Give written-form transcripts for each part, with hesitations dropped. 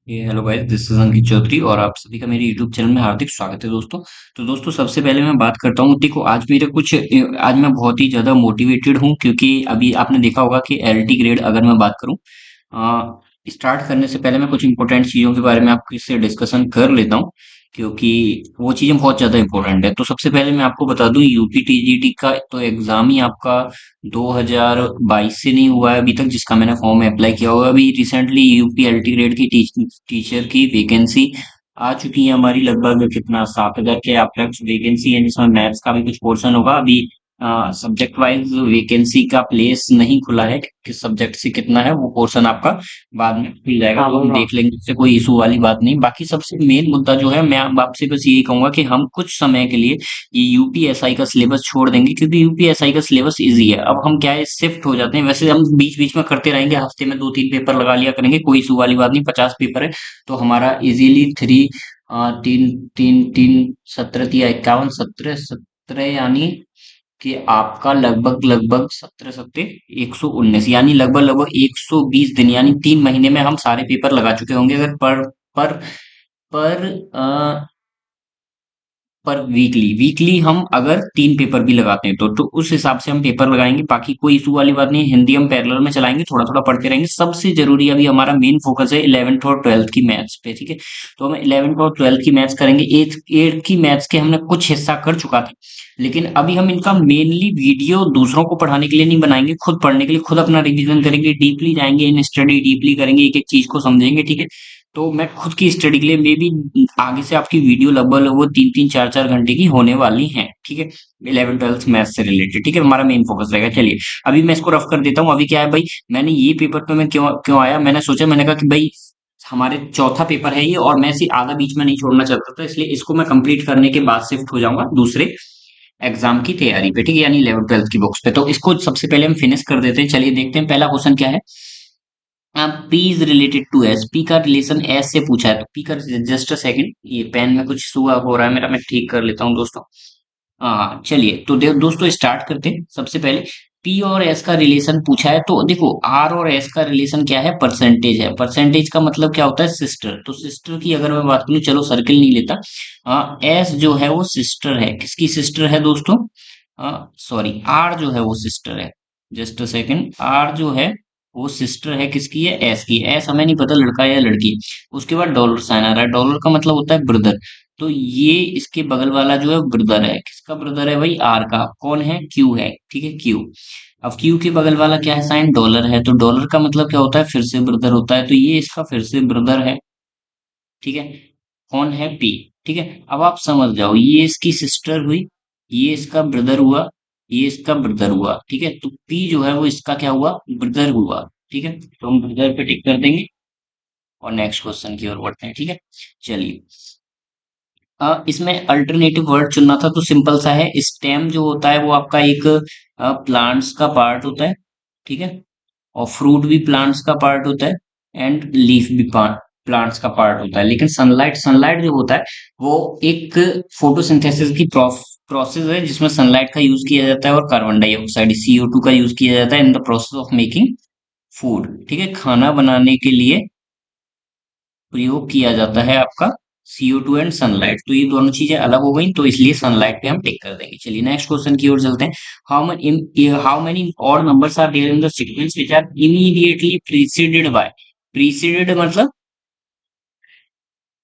Hello guys, this is अंकित चौधरी और आप सभी का मेरे यूट्यूब चैनल में हार्दिक स्वागत है दोस्तों। तो दोस्तों, सबसे पहले मैं बात करता हूँ। देखो, आज मैं बहुत ही ज़्यादा मोटिवेटेड हूँ क्योंकि अभी आपने देखा होगा कि एलटी ग्रेड अगर मैं बात करूँ, स्टार्ट करने से पहले मैं कुछ इंपॉर्टेंट चीज़ों के बारे में आपसे डिस्कशन कर लेता हूँ क्योंकि वो चीज़ें बहुत ज़्यादा इंपॉर्टेंट है। तो सबसे पहले मैं आपको बता दूं, यूपी टीजीटी का तो एग्ज़ाम ही आपका 2022 से नहीं हुआ है अभी तक, जिसका मैंने फॉर्म अप्लाई किया हुआ है। अभी रिसेंटली यूपी एलटी ग्रेड की टीचर की वैकेंसी आ चुकी है हमारी, लगभग कितना 7,000 के अप्रॉक्स वैकेंसी है, जिसमें मैथ्स का भी कुछ पोर्शन होगा। अभी सब्जेक्ट वाइज वैकेंसी का प्लेस नहीं खुला है, किस सब्जेक्ट से कितना है वो पोर्शन आपका बाद में खुल जाएगा, हाँ तो हम हाँ। देख लेंगे, इससे कोई इशू वाली बात नहीं। बाकी सबसे मेन मुद्दा जो है, मैं आपसे बस यही कहूंगा कि हम कुछ समय के लिए ये यूपीएसआई का सिलेबस छोड़ देंगे क्योंकि यूपीएसआई का सिलेबस इजी है। अब हम क्या है, शिफ्ट हो जाते हैं। वैसे हम बीच बीच में करते रहेंगे, हफ्ते में 2-3 पेपर लगा लिया करेंगे, कोई इशू वाली बात नहीं। 50 पेपर है तो हमारा इजीली तीन तीन तीन 17 या 51, 17 यानी कि आपका लगभग लगभग 17 17 119, यानी लगभग लगभग 120 दिन, यानी 3 महीने में हम सारे पेपर लगा चुके होंगे। अगर पर पर पर वीकली वीकली हम अगर 3 पेपर भी लगाते हैं तो उस हिसाब से हम पेपर लगाएंगे। बाकी कोई इशू वाली बात नहीं, हिंदी हम पैरेलल में चलाएंगे, थोड़ा थोड़ा पढ़ते रहेंगे। सबसे जरूरी अभी हमारा मेन फोकस है 11th और 12th की मैथ्स पे, ठीक है। तो हम 11th और 12th की मैथ्स करेंगे। 8th की मैथ्स के हमने कुछ हिस्सा कर चुका था, लेकिन अभी हम इनका मेनली वीडियो दूसरों को पढ़ाने के लिए नहीं बनाएंगे, खुद पढ़ने के लिए, खुद अपना रिवीजन करेंगे, डीपली जाएंगे, इन स्टडी डीपली करेंगे, एक एक चीज को समझेंगे, ठीक है। तो मैं खुद की स्टडी के लिए मे बी आगे से आपकी वीडियो लगभग लगभग 3-3 4-4 घंटे की होने वाली हैं, ठीक है। 11th 12th मैथ्स से रिलेटेड, ठीक है, हमारा मेन फोकस रहेगा। चलिए, अभी मैं इसको रफ कर देता हूँ। अभी क्या है भाई, मैंने ये पेपर पे मैं क्यों क्यों आया, मैंने सोचा, मैंने कहा कि भाई हमारे चौथा पेपर है ये, और मैं इसे आधा बीच में नहीं छोड़ना चाहता था, इसलिए इसको मैं कंप्लीट करने के बाद शिफ्ट हो जाऊंगा दूसरे एग्जाम की तैयारी पे, ठीक है, यानी 11th 12th की बुक्स पे। तो इसको सबसे पहले हम फिनिश कर देते हैं। चलिए देखते हैं पहला क्वेश्चन क्या है। P is related to S, P का रिलेशन एस से पूछा है, तो पी का, जस्ट अ सेकंड, ये पेन में कुछ हुआ हो रहा है मेरा, मैं ठीक कर लेता हूँ दोस्तों। हाँ चलिए, तो दोस्तों स्टार्ट करते हैं। सबसे पहले पी और एस का रिलेशन पूछा है, तो देखो आर और एस का रिलेशन क्या है, परसेंटेज है। परसेंटेज का मतलब क्या होता है, सिस्टर। तो सिस्टर की अगर मैं बात करूं, चलो सर्किल नहीं लेता, एस जो है वो सिस्टर है, किसकी सिस्टर है दोस्तों, सॉरी, आर जो है वो सिस्टर है, जस्ट अ सेकंड, आर जो है वो सिस्टर है, किसकी है, एस की। एस हमें नहीं पता लड़का है या लड़की। उसके बाद डॉलर साइन आ रहा है, डॉलर का मतलब होता है ब्रदर। तो ये इसके बगल वाला जो है ब्रदर है, किसका ब्रदर है भाई, आर का। कौन है, क्यू है, ठीक है, क्यू। अब क्यू के बगल वाला क्या है, साइन डॉलर है, तो डॉलर का मतलब क्या होता है, फिर से ब्रदर होता है, तो ये इसका फिर से ब्रदर है, ठीक है। कौन है, पी, ठीक है। अब आप समझ जाओ, ये इसकी सिस्टर हुई, ये इसका ब्रदर हुआ, ये इसका ब्रदर हुआ, ठीक है। तो पी जो है वो इसका क्या हुआ, ब्रदर हुआ, ठीक है। तो हम ब्रदर पे टिक कर देंगे और नेक्स्ट क्वेश्चन की ओर बढ़ते हैं, ठीक है। चलिए, इसमें अल्टरनेटिव वर्ड चुनना था, तो सिंपल सा है, स्टेम जो होता है वो आपका एक प्लांट्स का पार्ट होता है, ठीक है। और फ्रूट भी प्लांट्स का पार्ट होता है, एंड लीफ भी प्लांट्स का पार्ट होता है। लेकिन सनलाइट सनलाइट जो होता है वो एक फोटोसिंथेसिस की प्रोसेस है, जिसमें सनलाइट का यूज किया जाता है और कार्बन डाइऑक्साइड CO2 का यूज किया जाता है in the process of making food, ठीक है। खाना बनाने के लिए प्रयोग किया जाता है आपका CO2 एंड सनलाइट। तो ये दोनों चीजें अलग हो गई, तो इसलिए सनलाइट पे हम टिक कर देंगे। चलिए नेक्स्ट क्वेश्चन की ओर चलते हैं। How many odd numbers are there in the sequence which are immediately preceded by, preceded मतलब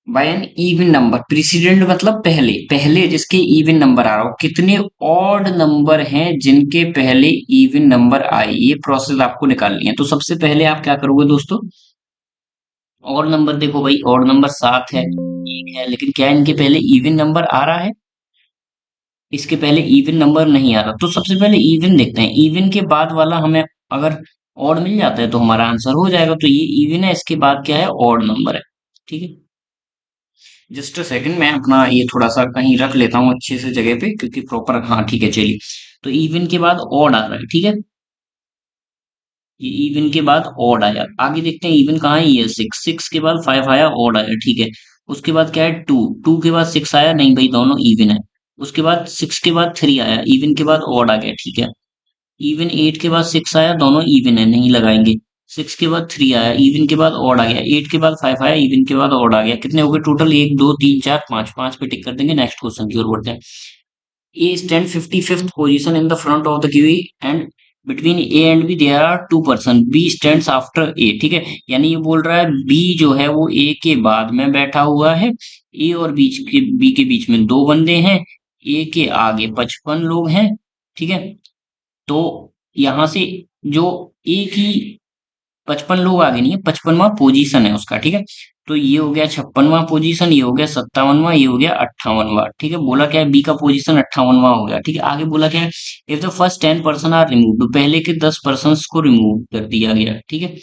by an even number, precedent मतलब पहले, पहले जिसके इवन नंबर आ रहा हो। कितने ऑड नंबर हैं जिनके पहले इवन नंबर आए, ये प्रोसेस आपको निकालनी है। तो सबसे पहले आप क्या करोगे दोस्तों, और नंबर देखो भाई, और नंबर 7 है, एक है, लेकिन क्या इनके पहले इवन नंबर आ रहा है, इसके पहले इवन नंबर नहीं आ रहा। तो सबसे पहले इवन देखते हैं, इवन के बाद वाला हमें अगर ऑड मिल जाता है तो हमारा आंसर हो जाएगा। तो ये इवन है, इसके बाद क्या है, ऑड नंबर है, ठीक है। जस्ट अ सेकंड, मैं अपना ये थोड़ा सा कहीं रख लेता हूँ अच्छे से जगह पे, क्योंकि प्रॉपर, हाँ ठीक है, चलिए। तो इवन के बाद ऑड आ रहा है, ठीक है। ये इवन के बाद ऑड आया, आगे देखते हैं इवन कहाँ है, ये 6, 6 के बाद 5 आया, ऑड आया, ठीक है। उसके बाद क्या है, 2, 2 के बाद 6 आया, नहीं भाई दोनों इवन है। उसके बाद 6 के बाद 3 आया, इवन के बाद ऑड आ गया, ठीक है। इवन 8 के बाद 6 आया, दोनों इवन है, नहीं लगाएंगे। सिक्स के बाद थ्री आया, इवन के बाद ऑड आ गया, एट के बाद फाइव आया, इवन के बाद ऑड आ गया, कितने हो गए टोटल, एक दो तीन चार पांच, पांच पे टिक कर देंगे, नेक्स्ट क्वेश्चन की ओर बढ़ते हैं। A stand 55th position in the front of the queue and between A and B there are two person, B stands after A, ठीक है। यानी ये बोल रहा है बी जो है वो ए के बाद में बैठा हुआ है, ए और बीच के बी के बीच में दो बंदे हैं, ए के आगे 55 लोग हैं, ठीक है। तो यहां से जो ए की 55 लोग आगे नहीं है, 55वां पोजीशन है उसका, ठीक है। तो ये हो गया 56वां पोजीशन, ये हो गया 57वां, ये हो गया 58वां, ठीक है। बोला क्या है, बी का पोजीशन 58वां हो गया, ठीक है। आगे बोला क्या है, if the first 10 person are remove, तो पहले के 10 पर्सन को रिमूव कर दिया गया, ठीक है,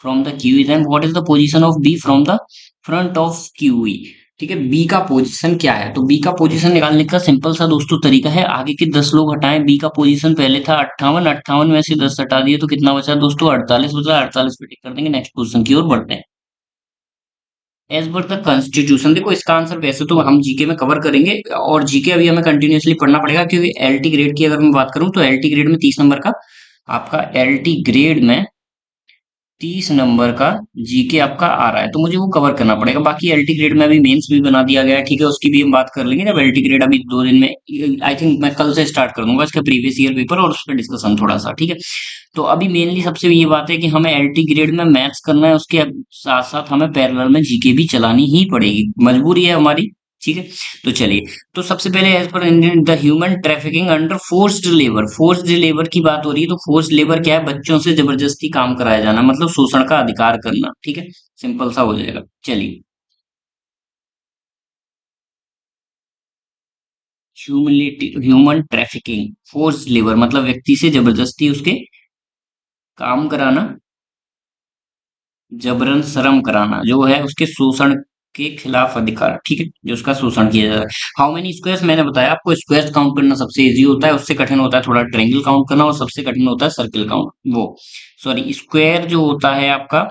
from the queue, then what is the position of B from the front of queue, ठीक है। बी का पोजीशन क्या है, तो बी का पोजीशन निकालने का सिंपल सा दोस्तों तरीका है, आगे के 10 लोग हटाएं, बी का पोजीशन पहले था 58, 58 में से 10 हटा दिए तो कितना बचा दोस्तों, 48 बचा, 48 पे टिक कर देंगे, नेक्स्ट क्वेश्चन की ओर बढ़ते हैं। एज पर द कॉन्स्टिट्यूशन, देखो इसका आंसर वैसे तो हम जीके में कवर करेंगे, और जीके अभी हमें कंटिन्यूअसली पढ़ना पड़ेगा, क्योंकि एलटी ग्रेड की अगर मैं बात करूं तो एलटी ग्रेड में 30 नंबर का आपका, एलटी ग्रेड में 30 नंबर का जीके आपका आ रहा है, तो मुझे वो कवर करना पड़ेगा। बाकी एलटी ग्रेड में अभी मेंस भी बना दिया गया है, ठीक है, उसकी भी हम बात कर लेंगे जब एलटी ग्रेड अभी 2 दिन में, आई थिंक मैं कल से स्टार्ट कर दूंगा इसका प्रीवियस ईयर पेपर और उस पर डिस्कशन थोड़ा सा, ठीक है। तो अभी मेनली सबसे ये बात है कि हमें एलटी ग्रेड में मैथ्स करना है, उसके साथ साथ हमें पैरेलल में जीके भी चलानी ही पड़ेगी, मजबूरी है हमारी, ठीक है। तो चलिए, तो सबसे पहले एज पर Indian the human trafficking under forced labour, forced labour की बात हो रही है, तो फोर्स्ड लेबर क्या है, बच्चों से जबरदस्ती काम कराया जाना, मतलब शोषण का अधिकार करना, ठीक है, सिंपल सा हो जाएगा। चलिए, ह्यूमन ट्रैफिकिंग, फोर्स्ड लेबर मतलब व्यक्ति से जबरदस्ती उसके काम कराना, जबरन श्रम कराना, जो है उसके शोषण के खिलाफ अधिकार, ठीक है, जो उसका शोषण किया जा रहा है। हाउ मेनी स्क्वायर्स, मैंने बताया आपको स्क्वायर्स काउंट करना सबसे इजी होता है, उससे कठिन होता है थोड़ा ट्रायंगल काउंट करना, और सबसे कठिन होता है सर्किल काउंट, वो सॉरी स्क्वायर जो होता है आपका,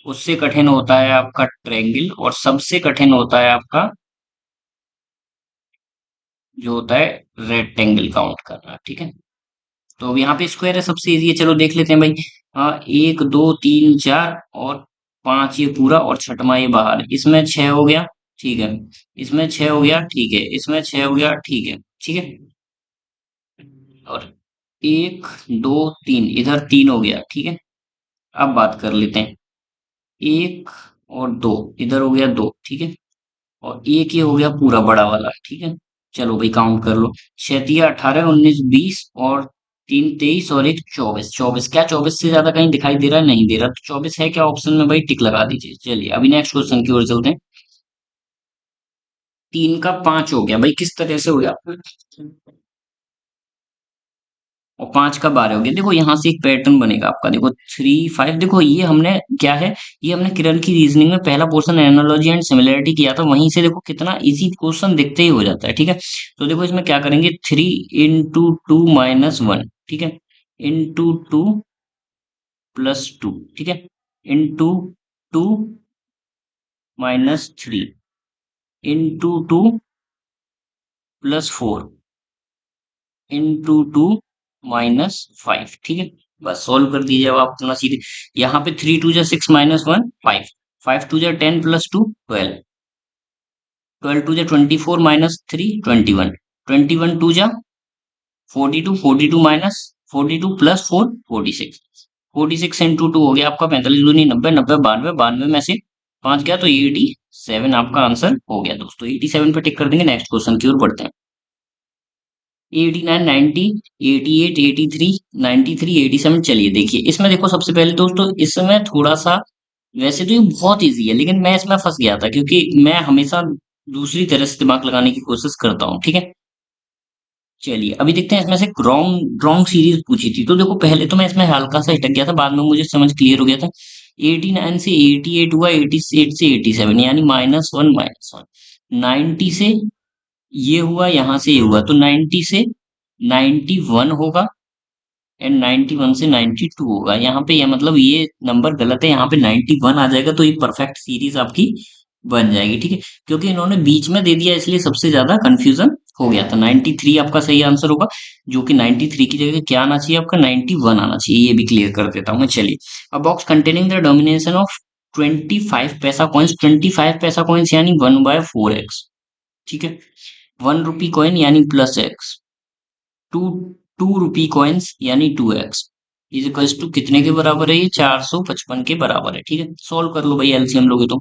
उससे कठिन होता है आपका ट्रायंगल, और सबसे कठिन होता है आपका जो होता है रेक्टेंगल काउंट करना, ठीक है। तो अब यहाँ पे स्क्वायर है, सबसे इजी है, चलो देख लेते हैं भाई। एक दो तीन चार और पांच ये पूरा, और छठवां ये बाहर, इसमें छह हो गया, ठीक है, इसमें छह हो गया, ठीक है, इसमें छह हो गया, ठीक है, ठीक है। और एक दो तीन, इधर तीन हो गया, ठीक है। अब बात कर लेते हैं, एक और दो, इधर हो गया दो, ठीक है, और एक ये हो गया पूरा बड़ा वाला, ठीक है। चलो भाई काउंट कर लो, छतिया 18 19 20 और तीन 23 और एक 24, 24 क्या 24 से ज्यादा कहीं दिखाई दे रहा है, नहीं दे रहा, तो 24 है क्या ऑप्शन में भाई, टिक लगा दीजिए। चलिए अभी नेक्स्ट क्वेश्चन की ओर चलते हैं। तीन का पांच हो गया भाई, किस तरह से हो गया, और पांच का बारह हो गया, देखो यहाँ से एक पैटर्न बनेगा आपका, देखो थ्री फाइव, देखो ये हमने क्या है, ये हमने किरण की रीजनिंग में पहला पोर्शन एनालॉजी एंड सिमिलरिटी किया था, वहीं से देखो कितना इजी क्वेश्चन दिखते ही हो जाता है, ठीक है। तो देखो इसमें क्या करेंगे, three into two minus one, ठीक है, इंटू टू प्लस टू, ठीक है, into two minus three, into two plus four, into two minus five, ठीक है। बस सॉल्व कर दीजिए अब आप अपना सीधे, यहाँ पे थ्री टू जा six minus one five, five two जा 10 प्लस टू 12, 12 टू जा 24 माइनस थ्री 21, 21 टू जा 42, 42 minus 42 plus four 46, 46 into two हो गया आपका 45 दूनी 90, 90 92, 92 में से पांच गया तो 87 आपका आंसर हो गया दोस्तों, 87 पे टिक कर देंगे, नेक्स्ट क्वेश्चन की ओर बढ़ते हैं। 89 90 88 83 93 87, चलिए देखिए इसमें देखो सबसे पहले दोस्तों, इसमें थोड़ा सा, वैसे तो ये बहुत इजी है, लेकिन मैं इसमें फंस गया था, क्योंकि मैं हमेशा दूसरी तरह से दिमाग लगाने की कोशिश करता हूँ, ठीक है। चलिए अभी देखते हैं, इसमें से रॉन्ग रॉन्ग सीरीज पूछी थी, तो देखो पहले तो मैं इसमें हल्का सा हिटक गया था, बाद में मुझे समझ क्लियर हो गया था। 89 से 88 हुआ, 88 से 87 यानी माइनस वन माइनस वन, 90 से ये हुआ, यहाँ से ये हुआ, तो 90 से 91 होगा, एंड 91 से 92 होगा, यहाँ पे ये मतलब ये नंबर गलत है, यहाँ पे 91 आ जाएगा, तो ये परफेक्ट सीरीज आपकी बन जाएगी, ठीक है। क्योंकि इन्होंने बीच में दे दिया इसलिए सबसे ज्यादा कंफ्यूजन हो गया था 93 आपका सही आंसर होगा, जो कि 93 की जगह क्या आना चाहिए आपका 91 आना चाहिए। ये भी क्लियर कर देता हूँ मैं। चलिए, अ box containing the domination of 25 पैसा कॉइन्स, 25 पैसा कॉइन्स यानी 1/4x, ठीक है। 1 रुपी कॉइन यानी +x, टू 2 रुपी कॉइन्स यानी 2x इज इक्वल्स टू कितने के बराबर है ये? 455 के बराबर है, ठीक है। सोल्व कर लो भाई, एलसीएम लोगे तो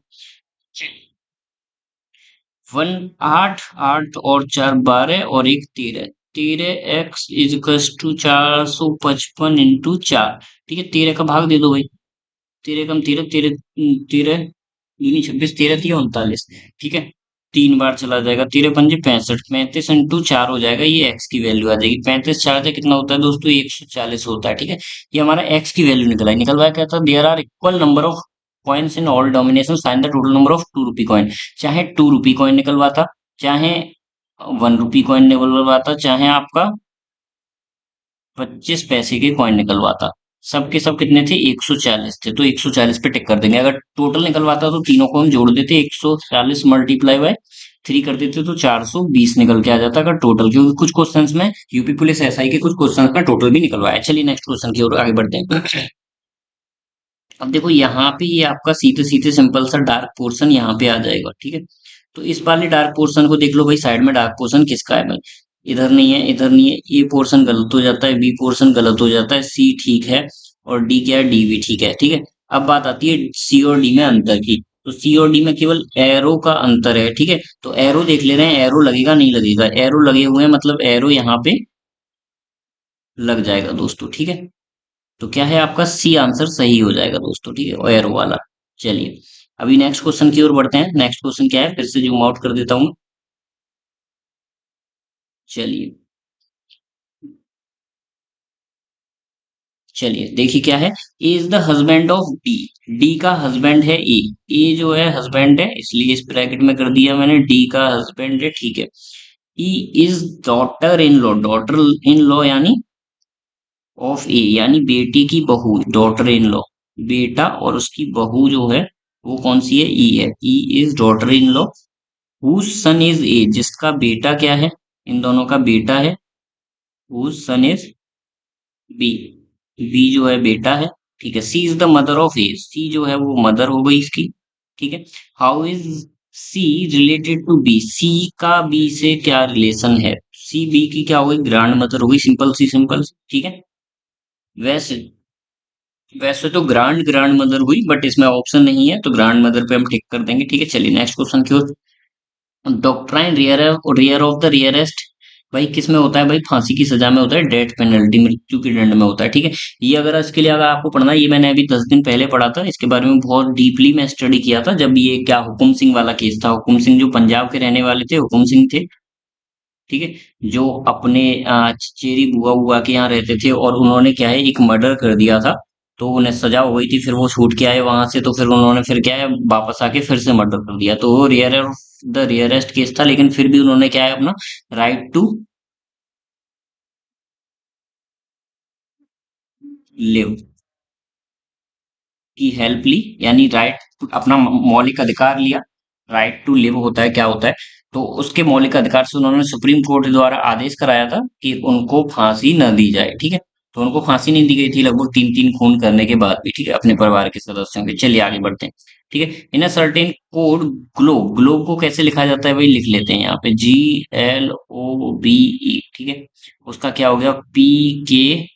8 8 और 4 12 और एक 13, 13x is equals to 455 into 4, ठीक है। 13 का भाग दे दो भाई, 13 कम 13, 13 13 दूनी 26, 13 3 39, ठीक है। 3 बार चला जाएगा, 13 पंजे 65, 35 इंटू 4 हो जाएगा, ये x की वैल्यू आ जाएगी। 35 4 से कितना होता है दोस्तों? 140 होता है, ठीक है। ये हमारा x की वैल्यू निकला है। निकलवाया क्या था? There are equal number of coins in all domination, find the total number of 2 rupee coin. चाहे 2 रुपी कॉइन निकलवाता, चाहे 1 रुपी कॉइन निकलवाता, चाहे आपका 25 पैसे के कॉइन निकलवाता, सब के सब कितने थे? 140 थे, तो 140 पे टिक कर देंगे। अगर टोटल निकलवाता तो तीनों को हम जोड़ देते, 140 मल्टीप्लाई बाय 3 कर देते तो 420 निकल के आ जाता अगर टोटल, क्योंकि कुछ क्वेश्चंस में यूपी पुलिस एसआई के कुछ क्वेश्चंस का टोटल भी निकलवाया। चलिए नेक्स्ट क्वेश्चन की ओर आगे बढ़ते हैं। अब देखो यहाँ पे ये आपका सीधे सीधे सिंपल सा डार्क पोर्शन यहाँ पे आ जाएगा, ठीक है। तो इस वाले डार्क पोर्शन को देख लो भाई, साइड में डार्क पोर्शन किसका है भाई? इधर नहीं है, इधर नहीं है, ए पोर्शन गलत हो जाता है, बी पोर्शन गलत हो जाता है, सी ठीक है और डी क्या है? डी भी ठीक है, ठीक है। अब बात आती है सी और डी में अंतर की। तो सी और डी में केवल एरो का अंतर है, ठीक है। तो एरो देख ले रहे हैं, एरो लगेगा नहीं लगेगा? एरो लगे हुए हैं, मतलब एरो यहाँ पे लग जाएगा दोस्तों, ठीक है। तो क्या है आपका? सी आंसर सही हो जाएगा दोस्तों, ठीक है, एरो वाला। चलिए, अभी नेक्स्ट क्वेश्चन की ओर बढ़ते हैं। नेक्स्ट क्वेश्चन क्या है? फिर से जूम आउट कर देता हूँ। चलिए, चलिए देखिए क्या है। A is the husband of D, D का हस्बैंड है ए, ए जो है हस्बैंड है, इसलिए इस ब्रैकेट में कर दिया मैंने, डी का हस्बैंड है, ठीक है। E is daughter in law, daughter in law यानी ऑफ ए, यानी बेटी की बहू, डॉटर इन लॉ, बेटा और उसकी बहू जो है वो कौन सी है? ई है। E is daughter in law whose son is A, जिसका बेटा क्या है? इन दोनों का बेटा है, whose son is B, B जो है बेटा है, ठीक है। C is the mother of A, C जो है वो मदर हो गई इसकी, ठीक है। How is C related to B, C का बी से क्या रिलेशन है? सी बी की क्या हो गई? ग्रैंड मदर हो गई, सिंपल सी, ठीक है। वैसे वैसे तो ग्रैंड ग्रैंड मदर हुई, बट इसमें ऑप्शन नहीं है, तो ग्रैंड मदर पे हम टिक कर देंगे, ठीक है। चलिए नेक्स्ट क्वेश्चन की ओर। Doctrine rare of the rarest, भाई किस में होता है? भाई फांसी की सजा में होता है, डेथ पेनल्टी, मृत्यु के दंड में होता है, ठीक है। ये अगर इसके लिए अगर आपको पढ़ना है, ये मैंने अभी 10 दिन पहले पढ़ा था, इसके बारे में बहुत डीपली मैं स्टडी किया था, जब ये क्या हुकुम सिंह वाला केस था। हुकुम सिंह जो पंजाब के रहने वाले थे, हुकुम सिंह थे, ठीक है, जो अपने चचेरी बुआ बुआ के यहाँ रहते थे, और उन्होंने क्या है एक मर्डर कर दिया था, तो उन्हें सजा हो गई थी, फिर वो छूट के आए वहां से, तो फिर उन्होंने फिर क्या है वापस आके फिर से मर्डर कर दिया, तो वो rear of the rarest case था, लेकिन फिर भी उन्होंने क्या है अपना राइट टू लिव की हेल्प ली, यानी राइट अपना मौलिक अधिकार लिया। राइट टू लिव होता है क्या होता है? तो उसके मौलिक अधिकार से उन्होंने सुप्रीम कोर्ट द्वारा आदेश कराया था कि उनको फांसी न दी जाए, ठीक है। तो उनको फांसी नहीं दी गई थी, लगभग 3 3 खून करने के बाद भी, ठीक है, अपने परिवार के सदस्यों के। चलिए आगे बढ़ते हैं, ठीक है। In a certain code, globe, globe को कैसे लिखा जाता है भाई? लिख लेते हैं यहाँ पे GLOBE, ठीक है। उसका क्या हो गया? PKSIF,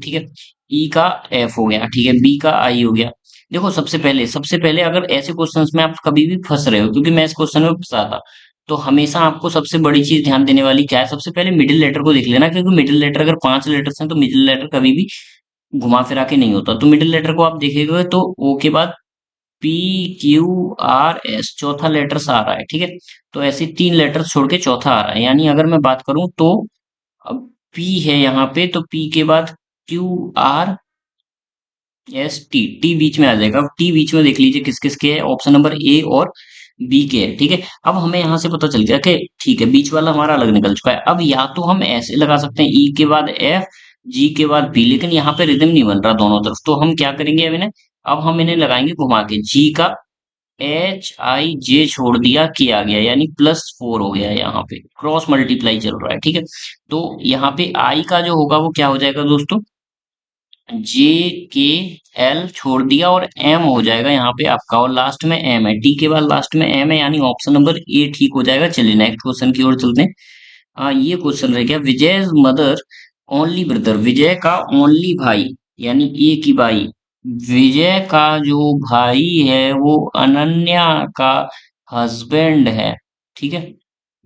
ठीक है। ई का एफ हो गया, ठीक है, बी का आई हो गया। देखो सबसे पहले अगर ऐसे क्वेश्चंस में आप कभी भी फंस रहे हो, क्योंकि मैं इस क्वेश्चन में फंसा था, तो हमेशा आपको सबसे बड़ी चीज ध्यान देने वाली क्या है? सबसे पहले मिडिल लेटर को देख लेना, क्योंकि मिडिल लेटर अगर 5 लेटर्स हैं तो मिडिल लेटर कभी भी घुमा फिरा के नहीं होता। तो मिडिल लेटर को आप देखेंगे तो ओ के बाद PQRS चौथा लेटर्स आ रहा है, ठीक है। तो ऐसे 3 लेटर्स छोड़ के चौथा आ रहा है, यानी अगर मैं बात करूं तो अब पी है यहाँ पे, तो पी के बाद QRST, टी बीच में आ जाएगा। अब टी बीच में देख लीजिए किस किस के है, ऑप्शन नंबर ए और बी के है, ठीक है। अब हमें यहाँ से पता चल गया कि ठीक है बीच वाला हमारा अलग निकल चुका है। अब या तो हम ऐसे लगा सकते हैं ई के बाद एफ, जी के बाद बी, लेकिन यहाँ पे रिदम नहीं बन रहा दोनों तरफ, तो हम क्या करेंगे अब इन्हें, अब हम इन्हें लगाएंगे घुमा के, जी का HIJ छोड़ दिया के आ गया, यानी +4 हो गया, यहाँ पे क्रॉस मल्टीप्लाई चल रहा है, ठीक है। तो यहाँ पे I का जो होगा वो क्या हो जाएगा दोस्तों, JKL छोड़ दिया और M हो जाएगा यहाँ पे आपका, और लास्ट में M है, T के बाद लास्ट में M है, यानी ऑप्शन नंबर ए ठीक हो जाएगा। चलिए नेक्स्ट क्वेश्चन की ओर चलते हैं। ये क्वेश्चन रह गया, विजय मदर ओनली ब्रदर, विजय का ओनली भाई यानी एक ही भाई, विजय का जो भाई है वो अनन्या का हस्बैंड है, ठीक है।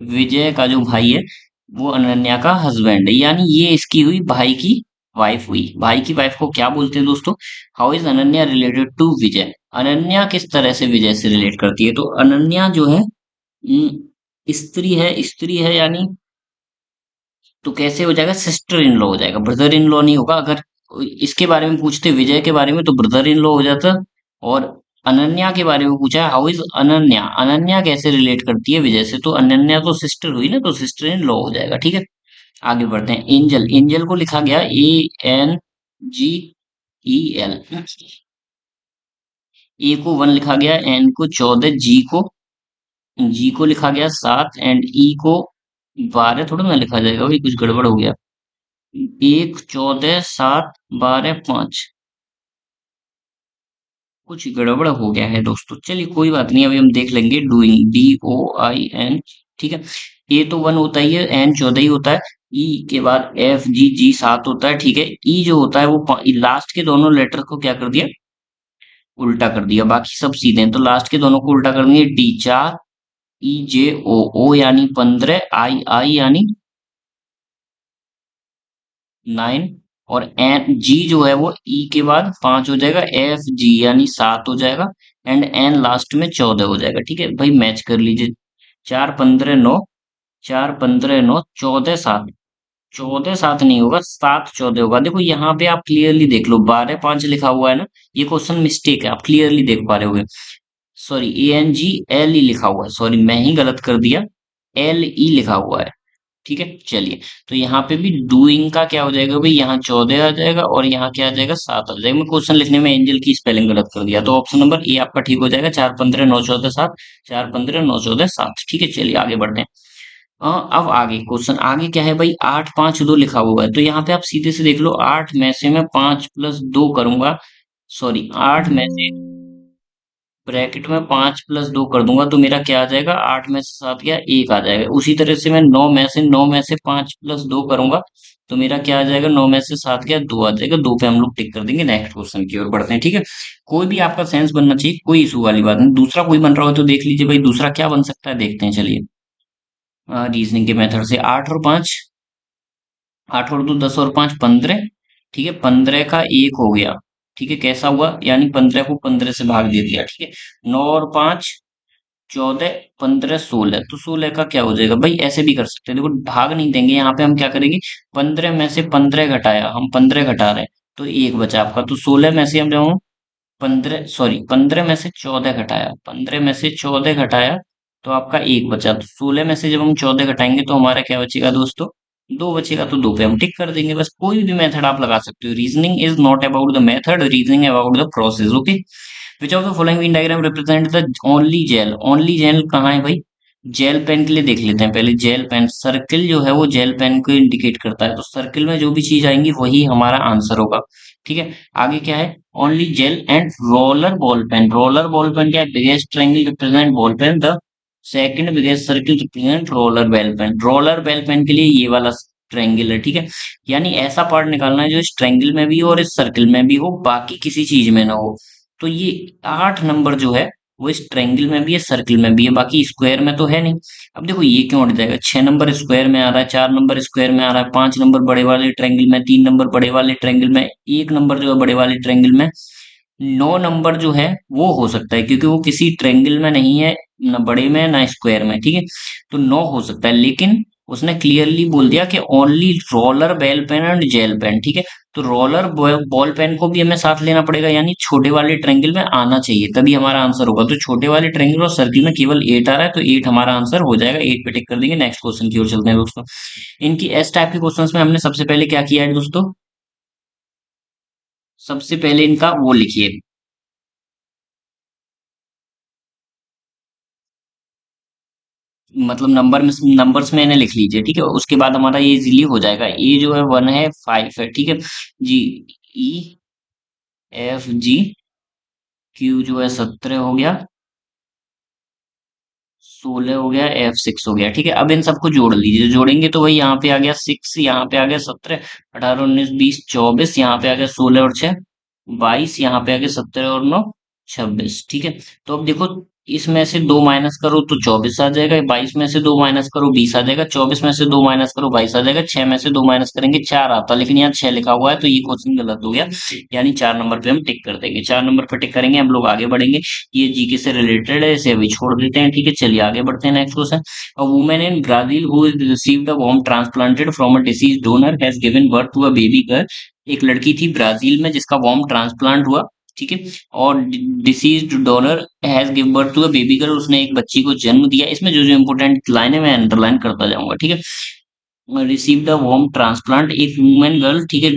विजय का जो भाई है वो अनन्या का हस्बैंड है, यानी ये इसकी हुई भाई की वाइफ हुई। भाई की वाइफ को क्या बोलते हैं दोस्तों, how is Ananya related to Vijay, Ananya किस तरह से विजय से रिलेट करती है, तो अनन्या जो है स्त्री है यानी, तो कैसे हो जाएगा, सिस्टर इन लॉ हो जाएगा, ब्रदर इन लॉ नहीं होगा। अगर इसके बारे में पूछते विजय के बारे में तो ब्रदर इन लॉ हो जाता, और अनन्या के बारे में पूछा है हाउ इज अनन्या, अनन्या कैसे रिलेट करती है विजय से, तो अनन्या तो सिस्टर हुई ना, तो सिस्टर इन लॉ हो जाएगा, ठीक है। आगे बढ़ते हैं, एंजल, एंजल को लिखा गया ANGEL, ए को 1 लिखा गया, एन को 14, जी को लिखा गया 7 एंड ई को 12 थोड़ा ना लिखा जाएगा भाई, कुछ गड़बड़ हो गया, 1 14 7 12 5, कुछ गड़बड़ हो गया है दोस्तों, चलिए कोई बात नहीं, अभी हम देख लेंगे। डूइंग, DOIN, ठीक है। ए तो 1 होता ही है, एन 14 ही होता है, ई के बाद FG 7 होता है, ठीक है। ई जो होता है वो लास्ट के दोनों लेटर को क्या कर दिया, उल्टा कर दिया, बाकी सब सीधे हैं, तो लास्ट के दोनों को उल्टा कर देंगे, D 4, EJO यानी 15, I यानी 9, और एन जी जो है वो ई के बाद 5 हो जाएगा, FG यानी 7 हो जाएगा, एंड एन लास्ट में 14 हो जाएगा, ठीक है भाई। मैच कर लीजिए, 4 15 9, 4 15 9 14 7, 14 7 नहीं होगा, 7 14 होगा। देखो यहाँ पे आप क्लियरली देख लो, 12 5 लिखा हुआ है ना, ये क्वेश्चन मिस्टेक है, आप क्लियरली देख पा रहे होगे। सॉरी, ANGLE लिखा हुआ है, सॉरी मैं ही गलत कर दिया, LE लिखा हुआ है, ठीक है। चलिए, तो यहाँ पे भी डूइंग का क्या हो जाएगा भाई, यहाँ 14 आ जाएगा और यहाँ क्या आ जाएगा, 7 आ जाएगा। मैं क्वेश्चन लिखने में एंजल की स्पेलिंग गलत कर दिया, तो ऑप्शन नंबर ए आपका ठीक हो जाएगा, 4 15 9 14 7, 4 15 9 14 7, ठीक है। चलिए आगे बढ़ते हैं। अब आगे क्वेश्चन आगे क्या है भाई, 8 5 2 लिखा हुआ है, तो यहाँ पे आप सीधे से देख लो, 8 में से मैं 5 + 2 करूंगा, सॉरी 8 में से ब्रैकेट में 5 + 2 कर दूंगा, तो मेरा क्या आ जाएगा, 8 में से 7 गया 1 आ जाएगा। उसी तरह से मैं 9 में से 5 + 2 करूंगा, तो मेरा क्या आ जाएगा, 9 में से 7 गया 2 आ जाएगा, 2 पे हम लोग टिक कर देंगे। नेक्स्ट क्वेश्चन की ओर बढ़ते हैं, ठीक है। कोई भी आपका सेंस बनना चाहिए, कोई इशू वाली बात नहीं, दूसरा कोई बन रहा हो तो देख लीजिए भाई, दूसरा क्या बन सकता है, देखते हैं चलिए। रीजनिंग के मेथड से 8 और 5, 8 और 2 10 और 5 15, ठीक है। 15 का 1 हो गया, ठीक है, कैसा हुआ, यानी 15 को 15 से भाग दे दिया, ठीक है। 9 और 5 14 15 16, तो 16 का क्या हो जाएगा भाई, ऐसे भी कर सकते हैं, देखो भाग नहीं देंगे, यहाँ पे हम क्या करेंगे, 15 में से 15 घटाया, हम 15 घटा रहे हैं, तो 1 बचा आपका, तो 16 में से हम जो 15 सॉरी 15 में से 14 घटाया, 15 में से 14 घटाया, तो आपका 1 बचा, तो 16 में से जब हम 14 घटाएंगे तो हमारा क्या बचेगा दोस्तों, 2 बचेगा, तो 2 पे हम टिक कर देंगे। बस कोई भी मेथड आप लगा सकते हो, reasoning is not about the method, reasoning about the process, okay. Which of the following Venn diagram represent the only gel, only gel कहाँ है भाई, जेल पेन के लिए देख लेते हैं पहले। जेल पेन, सर्किल जो है वो जेल पेन को इंडिकेट करता है, तो सर्किल में जो भी चीज आएंगी वही हमारा आंसर होगा, ठीक है। आगे क्या है, only gel and roller ball pen, roller ball pen क्या है, biggest triangle represent ball pen, the second biggest circle represent roller ball pen, roller ball pen के लिए ये वाला ट्रायंगल है, ठीक है। यानी ऐसा पार्ट निकालना है जो इस ट्रायंगल में भी हो और इस सर्किल में भी हो, बाकी किसी चीज में ना हो। तो ये 8 नंबर जो है वो इस ट्रायंगल में भी है, सर्किल में भी है, बाकी स्क्वायर में तो है नहीं। अब देखो ये क्यों हट जाएगा, 6 नंबर स्क्वायर में आ रहा है, 4 नंबर स्क्वायर में आ रहा है, 5 नंबर बड़े वाले ट्रायंगल में, 3 नंबर बड़े वाले ट्रायंगल में, 1 नंबर जो है बड़े वाले ट्रायंगल में, 9 नंबर जो है वो हो सकता है, क्योंकि वो किसी ट्रायंगल में नहीं है, ना बड़े में ना स्क्वायर में, ठीक है। तो 9 हो सकता है, लेकिन उसने क्लियरली बोल दिया कि only roller ball pen and gel pen, ठीक है। तो रोलर बॉल पेन को भी हमें साथ लेना पड़ेगा, यानी छोटे वाले ट्रायंगल में आना चाहिए, तभी हमारा आंसर होगा। तो छोटे वाले ट्रायंगल और सर्किल में केवल 8 आ रहा है, तो 8 हमारा आंसर हो जाएगा, 8 पे टिक कर देंगे। नेक्स्ट क्वेश्चन की ओर चलते हैं दोस्तों। इनकी एस टाइप के क्वेश्चंस में हमने सबसे पहले क्या किया है दोस्तों, सबसे पहले इनका वो लिखिए, मतलब नंबर्स में इन्हें लिख लीजिए, ठीक है। उसके बाद हमारा ये इजीली हो जाएगा। ए जो है 1 है, 5 है, ठीक है जी। ई, एफ, जी, क्यू जो है 17 हो गया, 16 हो गया, F6 हो गया, ठीक है। अब इन सबको जोड़ लीजिए, जोड़ेंगे तो वही यहाँ पे आ गया 6, यहाँ पे आ गया 17, 18, 19, 20, 24, यहाँ पे आ गया 16 और 6, 22, यहाँ पे आ गया 17 और 9, 26, ठीक है। तो अब देखो, इसमें से 2 माइनस करो तो 24 आ जाएगा, 22 में से 2 माइनस करो 20 आ जाएगा, 24 में से 2 माइनस करो 22 आ जाएगा, 6 में से 2 माइनस करेंगे 4 आता, लेकिन यहाँ 6 लिखा हुआ है तो ये क्वेश्चन गलत हो गया। यानी 4 नंबर पे हम टिक कर देंगे, 4 नंबर पे टिक करेंगे, हम लोग आगे बढ़ेंगे। ये जीके से रिलेटेड है, इसे अभी छोड़ देते हैं, ठीक है। चलिए आगे बढ़ते हैं, next question. A woman in Brazil who received a वॉर्म transplanted from a deceased donor has given birth to a baby girl. एक लड़की थी ब्राजील में जिसका वॉर्म ट्रांसप्लांट हुआ, ठीक है। और deceased donor has give birth to a baby girl, उसने एक बच्ची को जन्म दिया। इसमें जो जो इंपोर्टेंट लाइन है मैं अंडरलाइन करता जाऊंगा, ठीक है। रिसीव्ड अ वॉर्म ट्रांसप्लांट, एक वुमेन गर्ल, ठीक है,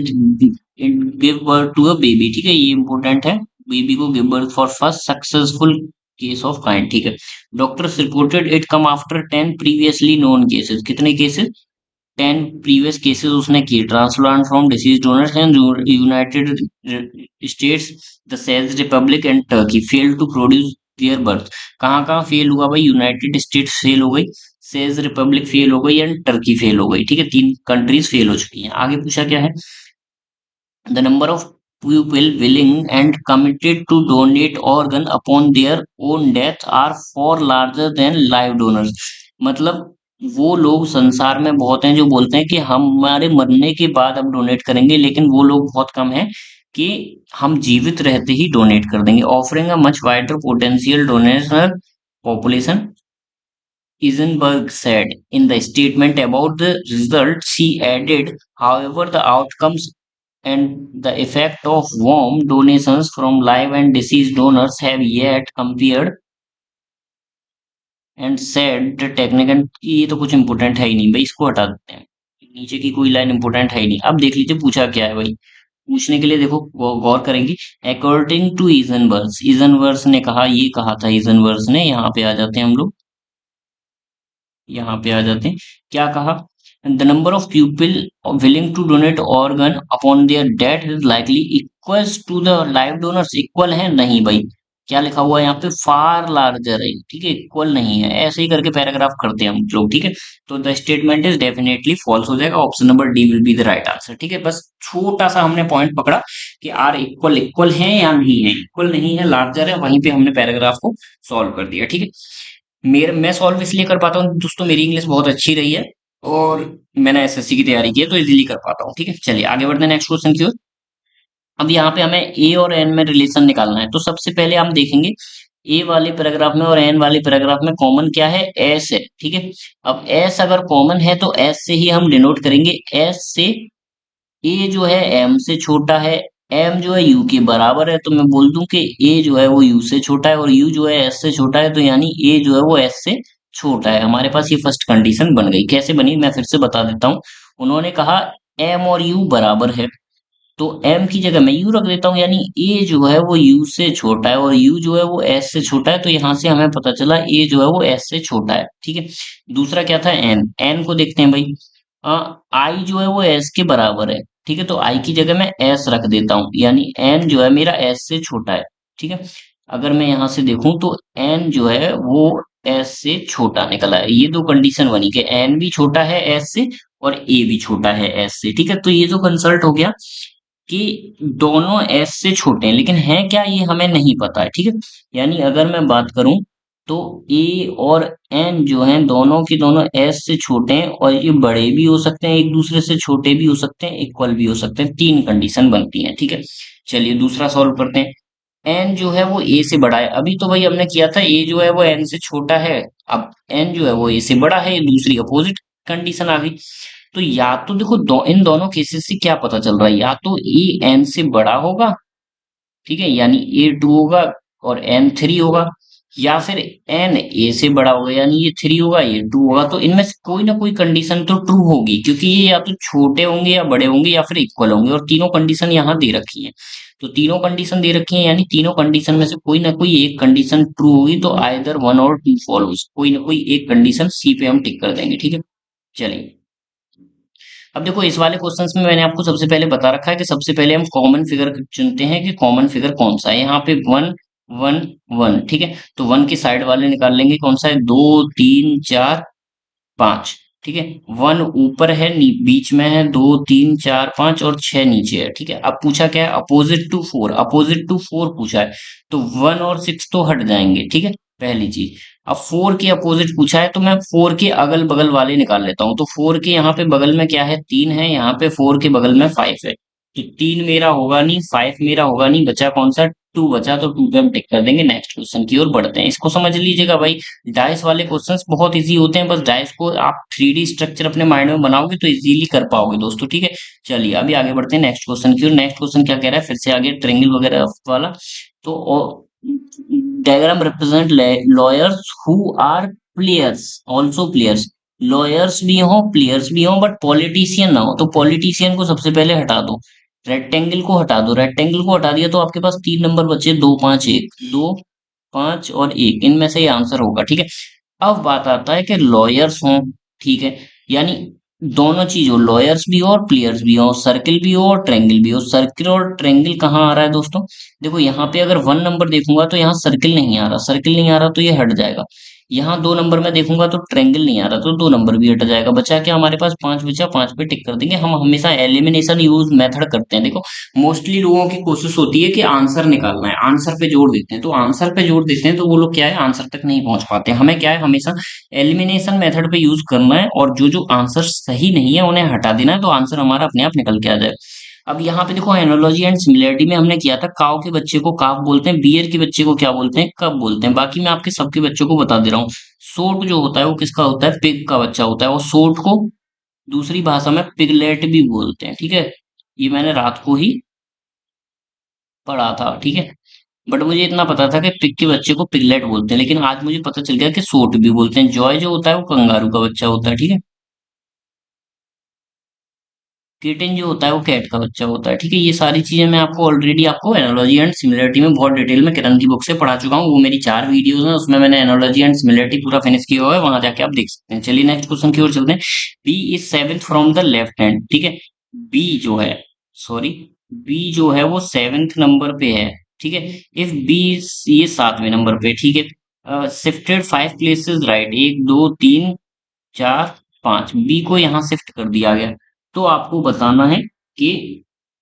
give birth to a baby, ठीक है, ये इंपोर्टेंट है। बेबी को give birth for first successful case of kind, ठीक है। Doctors reported it come after 10 previously known cases, कितने केसेस? 10 प्रीवियस केसेस उसने किए transplant from deceased donors and United States, the सेल्स Republic and Turkey fail to produce their birth. कहाँ कहाँ fail हुआ भाई? यूनाइटेड स्टेट्स फेल हो गई, सेल्स रिपब्लिक फेल हो गई एंड टर्की फेल हो गई, ठीक है। 3 कंट्रीज फेल हो चुकी हैं। आगे पूछा क्या है? The number of people willing and committed to donate organ upon their own death are far larger than live donors। मतलब वो लोग संसार में बहुत हैं जो बोलते हैं कि हमारे मरने के बाद अब डोनेट करेंगे, लेकिन वो लोग बहुत कम हैं कि हम जीवित रहते ही डोनेट कर देंगे। Offering a much wider potential donation population, Eisenberg said in the statement about the results. She added, however, the outcomes and the effect of warm donations from live and deceased donors have yet compared and said the technical। ये तो कुछ important है ही नहीं भाई, इसको हटा देते हैं। नीचे की कोई लाइन इंपोर्टेंट है ही नहीं। अब देख लीजिए पूछा क्या है भाई। पूछने के लिए देखो गौर करेंगे। अकॉर्डिंग टू ईजनबर्ग, ईजनबर्ग ने कहा, ये कहा था ईजनबर्ग ने, यहाँ पे आ जाते हैं हम लोग, यहाँ पे आ जाते हैं। क्या कहा? The number of people willing to donate organ upon their death is likely equals to the live donors. Equal है नहीं भाई, क्या लिखा हुआ है यहाँ पे? फार लार्जर है, ठीक है, इक्वल नहीं है। ऐसे ही करके पैराग्राफ करते हैं हम लोग, ठीक है। तो the statement is definitely false हो जाएगा, option number D will be the right answer, ठीक है। बस छोटा सा हमने पॉइंट पकड़ा कि आर इक्वल इक्वल है या नहीं है। इक्वल नहीं है, लार्जर है, वहीं पे हमने पैराग्राफ को सॉल्व कर दिया, ठीक है। मेरे मैं सॉल्व इसलिए कर पाता हूँ दोस्तों, मेरी इंग्लिश बहुत अच्छी रही है और मैंने एसएससी की तैयारी की है, तो इजीली कर पाता हूँ, ठीक है। चलिए आगे बढ़ते हैं नेक्स्ट क्वेश्चन की ओर। अब यहाँ पे हमें ए और एन में रिलेशन निकालना है, तो सबसे पहले हम देखेंगे ए वाले पैराग्राफ में और एन वाले पैराग्राफ में कॉमन क्या है? एस है, ठीक है। अब एस अगर कॉमन है तो एस से ही हम डिनोट करेंगे। एस से ए जो है एम से छोटा है, एम जो है यू के बराबर है, तो मैं बोल दूं कि ए जो है वो यू से छोटा है और यू जो है एस से छोटा है, तो यानी ए जो है वो एस से छोटा है। हमारे पास ये फर्स्ट कंडीशन बन गई। कैसे बनी मैं फिर से बता देता हूँ। उन्होंने कहा एम और यू बराबर है, तो एम की जगह मैं यू रख देता हूँ, यानी ए जो है वो यू से छोटा है और यू जो है वो एस से छोटा है, तो यहाँ से हमें पता चला ए जो है वो एस से छोटा है, ठीक है। दूसरा क्या था? एन। एन को देखते हैं भाई। आई जो है वो एस के बराबर है, ठीक है, तो आई की जगह मैं एस रख देता हूँ, यानी एन जो है मेरा एस से छोटा है, ठीक है। अगर मैं यहाँ से देखूं तो एन जो है वो एस से छोटा निकला है। ये दो कंडीशन बनी कि एन भी छोटा है एस से और ए भी छोटा है एस से, ठीक है। तो ये जो कंसल्ट हो गया कि दोनों एस से छोटे हैं, लेकिन है क्या ये हमें नहीं पता है, ठीक है। यानी अगर मैं बात करूं तो ए और एन जो हैं दोनों के दोनों एस से छोटे हैं और ये बड़े भी हो सकते हैं, एक दूसरे से छोटे भी हो सकते हैं, इक्वल भी हो सकते हैं। 3 कंडीशन बनती हैं, ठीक है। चलिए दूसरा सॉल्व करते हैं। एन जो है वो ए से बड़ा है, अभी तो भाई हमने किया था ए जो है वो एन से छोटा है, अब एन जो है वो ए से बड़ा है, ये दूसरी अपोजिट कंडीशन आ गई। तो या तो देखो इन दोनों केसेस से क्या पता चल रहा है, या तो ए एन से बड़ा होगा, ठीक है, यानी ए टू होगा और एन थ्री होगा, या फिर एन ए से बड़ा होगा यानी ये थ्री होगा ये टू होगा। तो इनमें से कोई ना कोई कंडीशन तो ट्रू होगी, क्योंकि ये या तो छोटे होंगे या बड़े होंगे या फिर इक्वल होंगे, और तीनों कंडीशन यहाँ दे रखी है। तो तीनों कंडीशन दे रखी है, यानी तीनों कंडीशन में से कोई ना कोई एक कंडीशन ट्रू होगी, तो आइदर वन और टू फॉलोज, कोई ना कोई एक कंडीशन सी पे हम टिक कर देंगे। ठीक है, चलिए अब देखो इस वाले क्वेश्चंस में मैंने आपको सबसे पहले बता रखा है कि सबसे पहले हम कॉमन फिगर चुनते हैं कि कॉमन फिगर कौन सा है। यहाँ पे वन वन वन, ठीक है, तो वन के साइड वाले निकाल लेंगे, कौन सा है, दो तीन चार पांच, ठीक है। वन ऊपर है, बीच में है, दो तीन चार पांच और छह नीचे है, ठीक है। अब पूछा क्या है, opposite to four, opposite to four पूछा है, तो वन और सिक्स तो हट जाएंगे, ठीक है, पहली चीज। अब फोर के अपोजिट पूछा है, तो मैं फोर के अगल बगल वाले निकाल लेता हूं। तो फोर के यहाँ पे बगल में क्या है, तीन है, यहाँ पे फोर के बगल में फाइव है, तो तीन मेरा होगा नहीं, फाइव मेरा होगा नहीं, बचा कौन सा, टू बचा, तो टू पे हम टिक कर देंगे। नेक्स्ट क्वेश्चन की ओर बढ़ते हैं, इसको समझ लीजिएगा भाई। डाइस वाले क्वेश्चंस बहुत इजी होते हैं, बस डाइस को आप 3D स्ट्रक्चर अपने माइंड में बनाओगे तो इजीली कर पाओगे दोस्तों, ठीक है। चलिए अभी आगे बढ़ते हैं नेक्स्ट क्वेश्चन की ओर। नेक्स्ट क्वेश्चन क्या कह रहा है, फिर से आगे ट्रेंगल वगैरह वाला। तो diagram represent lawyers who are players, also players, lawyers भी हो प्लेयर्स भी हो बट पॉलिटिशियन ना हो, तो पॉलिटिशियन को सबसे पहले हटा दो, रेक्टेंगल को हटा दो, रेक्टेंगल को हटा दिया तो आपके पास तीन नंबर बचे, दो पांच एक, दो पांच और एक, इनमें से ये आंसर होगा, ठीक है। अब बात आता है कि लॉयर्स हों, ठीक है, यानी दोनों चीज हो, लॉयर्स भी हो और प्लेयर्स भी हो, सर्किल भी हो और ट्रेंगल भी हो। सर्किल और ट्रेंगल कहाँ आ रहा है दोस्तों, देखो यहाँ पे अगर वन नंबर देखूंगा तो यहाँ सर्किल नहीं आ रहा, सर्किल नहीं आ रहा तो ये हट जाएगा। यहाँ दो नंबर में देखूंगा तो ट्रेंगल नहीं आ रहा, तो दो नंबर भी हट जाएगा, बचा क्या हमारे पास, पांच बचा, पांच पे टिक कर देंगे। हम हमेशा एलिमिनेशन यूज मेथड करते हैं, देखो मोस्टली लोगों की कोशिश होती है कि आंसर निकालना है, आंसर पे जोड़ देते हैं, तो आंसर पे जोड़ देते हैं तो वो लोग क्या है, आंसर तक नहीं पहुंच पाते। हमें क्या है, हमेशा एलिमिनेशन मेथड पे यूज करना है, और जो जो आंसर सही नहीं है उन्हें हटा देना है, तो आंसर हमारा अपने आप निकल के आ जाए। अब यहाँ पे देखो एनोलॉजी एंड सिमिलरिटी में हमने किया था, काव के बच्चे को काव बोलते हैं, बियर के बच्चे को क्या बोलते हैं, कब बोलते हैं। बाकी मैं आपके सबके बच्चों को बता दे रहा हूँ। सोट जो होता है वो किसका होता है, पिग का बच्चा होता है, और सोट को दूसरी भाषा में पिगलेट भी बोलते हैं, ठीक है। ये मैंने रात को ही पढ़ा था, ठीक है। बट मुझे इतना पता था कि पिग के बच्चे को पिगलेट बोलते हैं, लेकिन आज मुझे पता चल गया कि सोट भी बोलते हैं। जॉय जो होता है वो कंगारू का बच्चा होता है, ठीक है। किटन जो होता है वो कैट का बच्चा होता है, ठीक है। ये सारी चीजें मैं आपको ऑलरेडी आपको एनोलॉजी एंड सिमिलरिटी में बहुत डिटेल में किरण की बुक से पढ़ा चुका हूँ। वो मेरी 4 वीडियोस हैं, उसमें मैंने एनोलॉजी एंड सिमिलरिटी पूरा फिनिश किया हुआ है, वहां जाके आप देख सकते हैं। चलिए नेक्स्ट क्वेश्चन की ओर चलते हैं। B is seventh from the left hand, ठीक है। बी जो है, सॉरी, बी जो है वो सेवेंथ नंबर पे है, ठीक है। इफ बी, ये सातवें नंबर पे, ठीक है। शिफ्टेड 5 प्लेसेस राइट, एक दो तीन चार पांच, बी को यहाँ शिफ्ट कर दिया गया, तो आपको बताना है कि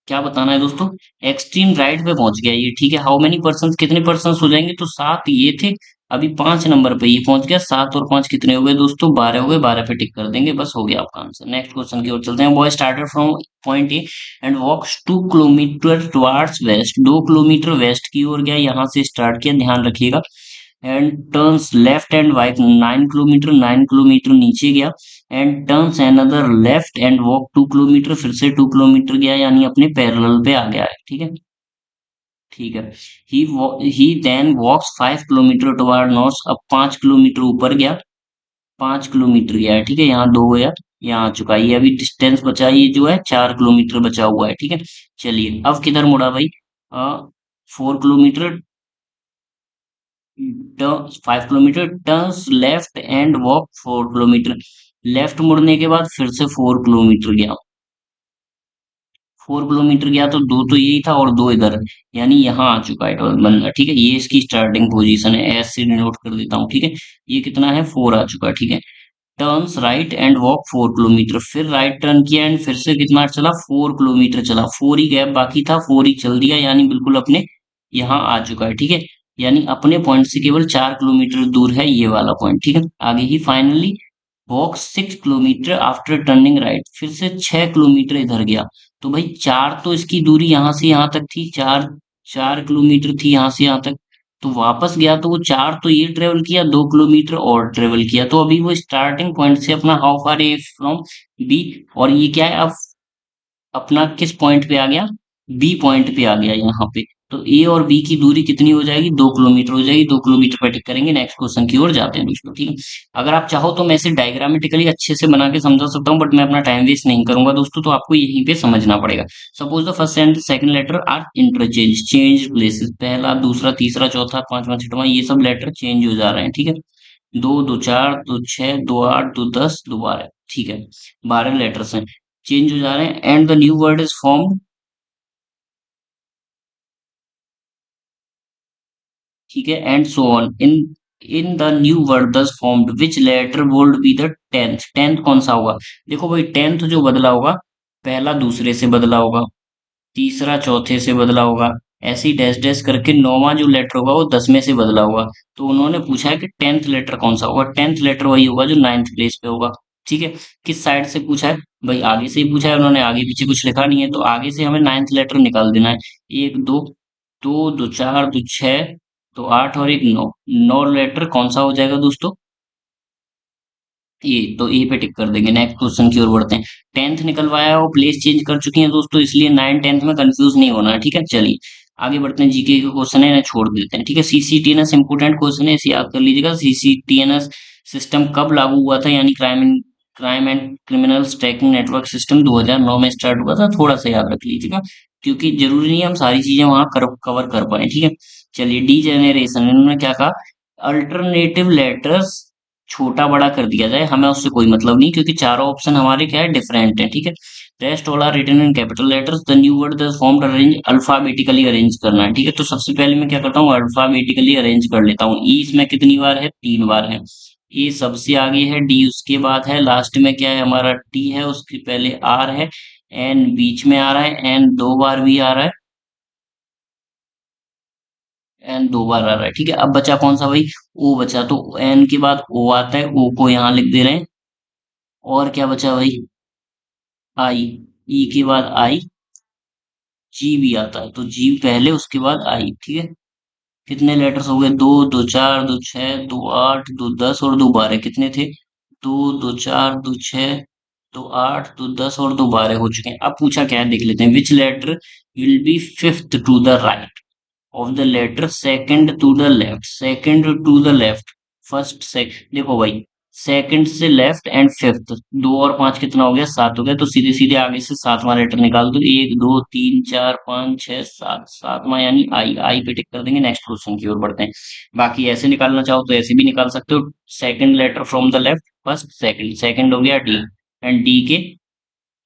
क्या बताना है दोस्तों, एक्सट्रीम राइट पे पहुंच गया ये, ठीक है। हाउ मेनी पर्सन, कितने पर्सन हो जाएंगे, तो सात ये थे, अभी 5 नंबर पे ये पहुंच गया, सात और पांच कितने हो गए दोस्तों, 12 हो गए, 12 पे टिक कर देंगे, बस हो गया आपका आंसर। नेक्स्ट क्वेश्चन की ओर चलते हैं। Boy started from point A and walks 2 kilometre towards west, 2 kilometre west की ओर गया, यहाँ से स्टार्ट किया, ध्यान रखिएगा। एंड टर्न्स लेफ्ट एंड वाइक 9 किलोमीटर, 9 किलोमीटर नीचे गया, and turns another left and walk 2 kilometre, फिर से 2 किलोमीटर गया, यानी अपने पैरेलल पे आ गया है, ठीक है। ठीक है, ही देन वॉक्स 5 किलोमीटर टुवर्ड नॉर्थ, अब 5 किलोमीटर ऊपर गया, 5 किलोमीटर गया है, ठीक है। यहाँ दो गया, यहाँ आ चुका है, ये अभी डिस्टेंस बचा, ये जो है 4 किलोमीटर बचा हुआ है, ठीक है। चलिए अब किधर मुड़ा भाई, 4 kilometre, 5 kilometre, turns left and walk 4 kilometre, left मुड़ने के बाद फिर से 4 किलोमीटर गया, 4 किलोमीटर गया, तो दो तो यही था और दो इधर, यानी यहाँ आ चुका है बंदा, ठीक है। ये इसकी स्टार्टिंग पोजीशन है, ऐसे नोट कर देता हूँ, ठीक है। ये कितना है, 4 आ चुका है, ठीक है। Turns right and walk 4 kilometre, फिर राइट टर्न किया एंड फिर से कितना चला, 4 किलोमीटर चला, 4 ही गैप बाकी था, 4 ही चल दिया, यानी बिल्कुल अपने यहाँ आ चुका है, ठीक है। यानी अपने पॉइंट से केवल 4 किलोमीटर दूर है ये वाला पॉइंट, ठीक है। आगे ही finally walk 6 kilometre after turning right, फिर से 6 किलोमीटर इधर गया, तो भाई चार तो इसकी दूरी यहाँ से यहाँ तक थी, 4 4 किलोमीटर थी यहाँ से यहाँ तक, तो वापस गया तो वो चार तो ये ट्रेवल किया, 2 किलोमीटर और ट्रेवल किया, तो अभी वो स्टार्टिंग पॉइंट से अपना how far A from B, और ये क्या है, अब अपना किस पॉइंट पे आ गया, बी पॉइंट पे आ गया यहाँ पे, तो ए और बी की दूरी कितनी हो जाएगी, 2 किलोमीटर हो जाएगी। 2 किलोमीटर पे टिक करेंगे, नेक्स्ट क्वेश्चन की ओर जाते हैं दोस्तों, ठीक है। अगर आप चाहो तो मैं इसे डायग्रामेटिकली अच्छे से बना के समझा सकता हूँ, बट मैं अपना टाइम वेस्ट नहीं करूंगा दोस्तों, तो आपको यहीं पे समझना पड़ेगा। Suppose the first and second letter are interchange, change places, पहला दूसरा तीसरा चौथा पांचवा छठवां ये सब लेटर चेंज हो जा रहे हैं, ठीक है। दो दो चार दो छह दो आठ दो 10 दो 12, ठीक है। 12 लेटर्स हैं, चेंज हो जा रहे हैं, and the new word is formed, ठीक है, and so on in the new word thus formed which letter would be the tenth, tenth कौन सा होगा। देखो भाई, टेंथ जो बदला होगा, पहला दूसरे से बदला होगा, तीसरा चौथे से बदला होगा, ऐसे ही डैश डैश करके नौवां जो लेटर होगा वो 10वें से बदला होगा। तो उन्होंने पूछा है कि टेंथ लेटर कौन सा होगा, टेंथ लेटर वही होगा जो नाइन्थ प्लेस पे होगा, ठीक है। किस साइड से पूछा है, भाई आगे से ही पूछा है, उन्होंने आगे पीछे कुछ लिखा नहीं है, तो आगे से हमें नाइन्थ लेटर निकाल देना है। एक दो, दो दो चार दो छह, तो 8 और एक 9, 9 लेटर कौन सा हो जाएगा दोस्तों, ए। तो ए पे टिक कर देंगे, नेक्स्ट क्वेश्चन की ओर बढ़ते हैं। टेंथ निकलवाया है और प्लेस चेंज कर चुकी हैं दोस्तों, इसलिए 9 10 में कंफ्यूज नहीं होना है, ठीक है। चलिए आगे बढ़ते हैं, जीके का क्वेश्चन है, इन्हें छोड़ देते हैं, ठीक है। सीसीटीएनएस इंपोर्टेंट क्वेश्चन है, इसे याद कर लीजिएगा। सीसीटीएनएस सिस्टम कब लागू हुआ था, यानी crime and criminal tracking network system 2009 में स्टार्ट हुआ था, थोड़ा सा याद रख लीजिएगा, क्योंकि जरूरी नहीं है हम सारी चीजें वहां कवर कर पाए, ठीक है। चलिए डी जेनेरेशन, इन्होंने क्या कहा, अल्टरनेटिव लेटर्स छोटा बड़ा कर दिया जाए, हमें उससे कोई मतलब नहीं, क्योंकि चारों ऑप्शन हमारे क्या है, डिफरेंट है, ठीक है। Rest all are written in capital letters, the new word the formed arrange, alphabetically arrange करना है, ठीक है। तो सबसे पहले मैं क्या करता हूँ, अल्फाबेटिकली अरेंज कर लेता हूँ। ई इसमें कितनी बार है, 3 बार है। ए सबसे आगे है, डी उसके बाद है, लास्ट में क्या है हमारा, टी है, उसके पहले आर है, एन बीच में आ रहा है, एन 2 बार भी आ रहा है, एन 2 बार आ रहा है, ठीक है। अब बचा कौन सा भाई, ओ बचा, तो एन के बाद ओ आता है, ओ को यहाँ लिख दे रहे हैं। और क्या बचा भाई, आई, ई के बाद आई, जी भी आता है, तो जी पहले उसके बाद आई, ठीक है। कितने लेटर्स हो गए, दो दो चार दो छह दो आठ दो 10 और दो 12, कितने थे, दो दो चार दो छह दो आठ दो 10 और दो 12 हो चुके हैं। अब पूछा क्या है देख लेते हैं, which letter will be fifth to the right of the letter second to the left, second to the left, first से, देखो भाई, सेकंड से लेफ्ट एंड फिफ्थ, 2 और 5 कितना हो गया, 7 हो गया, तो सीधे सीधे आगे से सातवां लेटर निकाल दो, 1 2 3 4 5 6 7, सातवां यानी आई, आई पे टिक कर देंगे, नेक्स्ट क्वेश्चन की ओर बढ़ते हैं। बाकी ऐसे निकालना चाहो तो ऐसे भी निकाल सकते हो, second letter from the left, first second, second हो गया डी, एंड डी के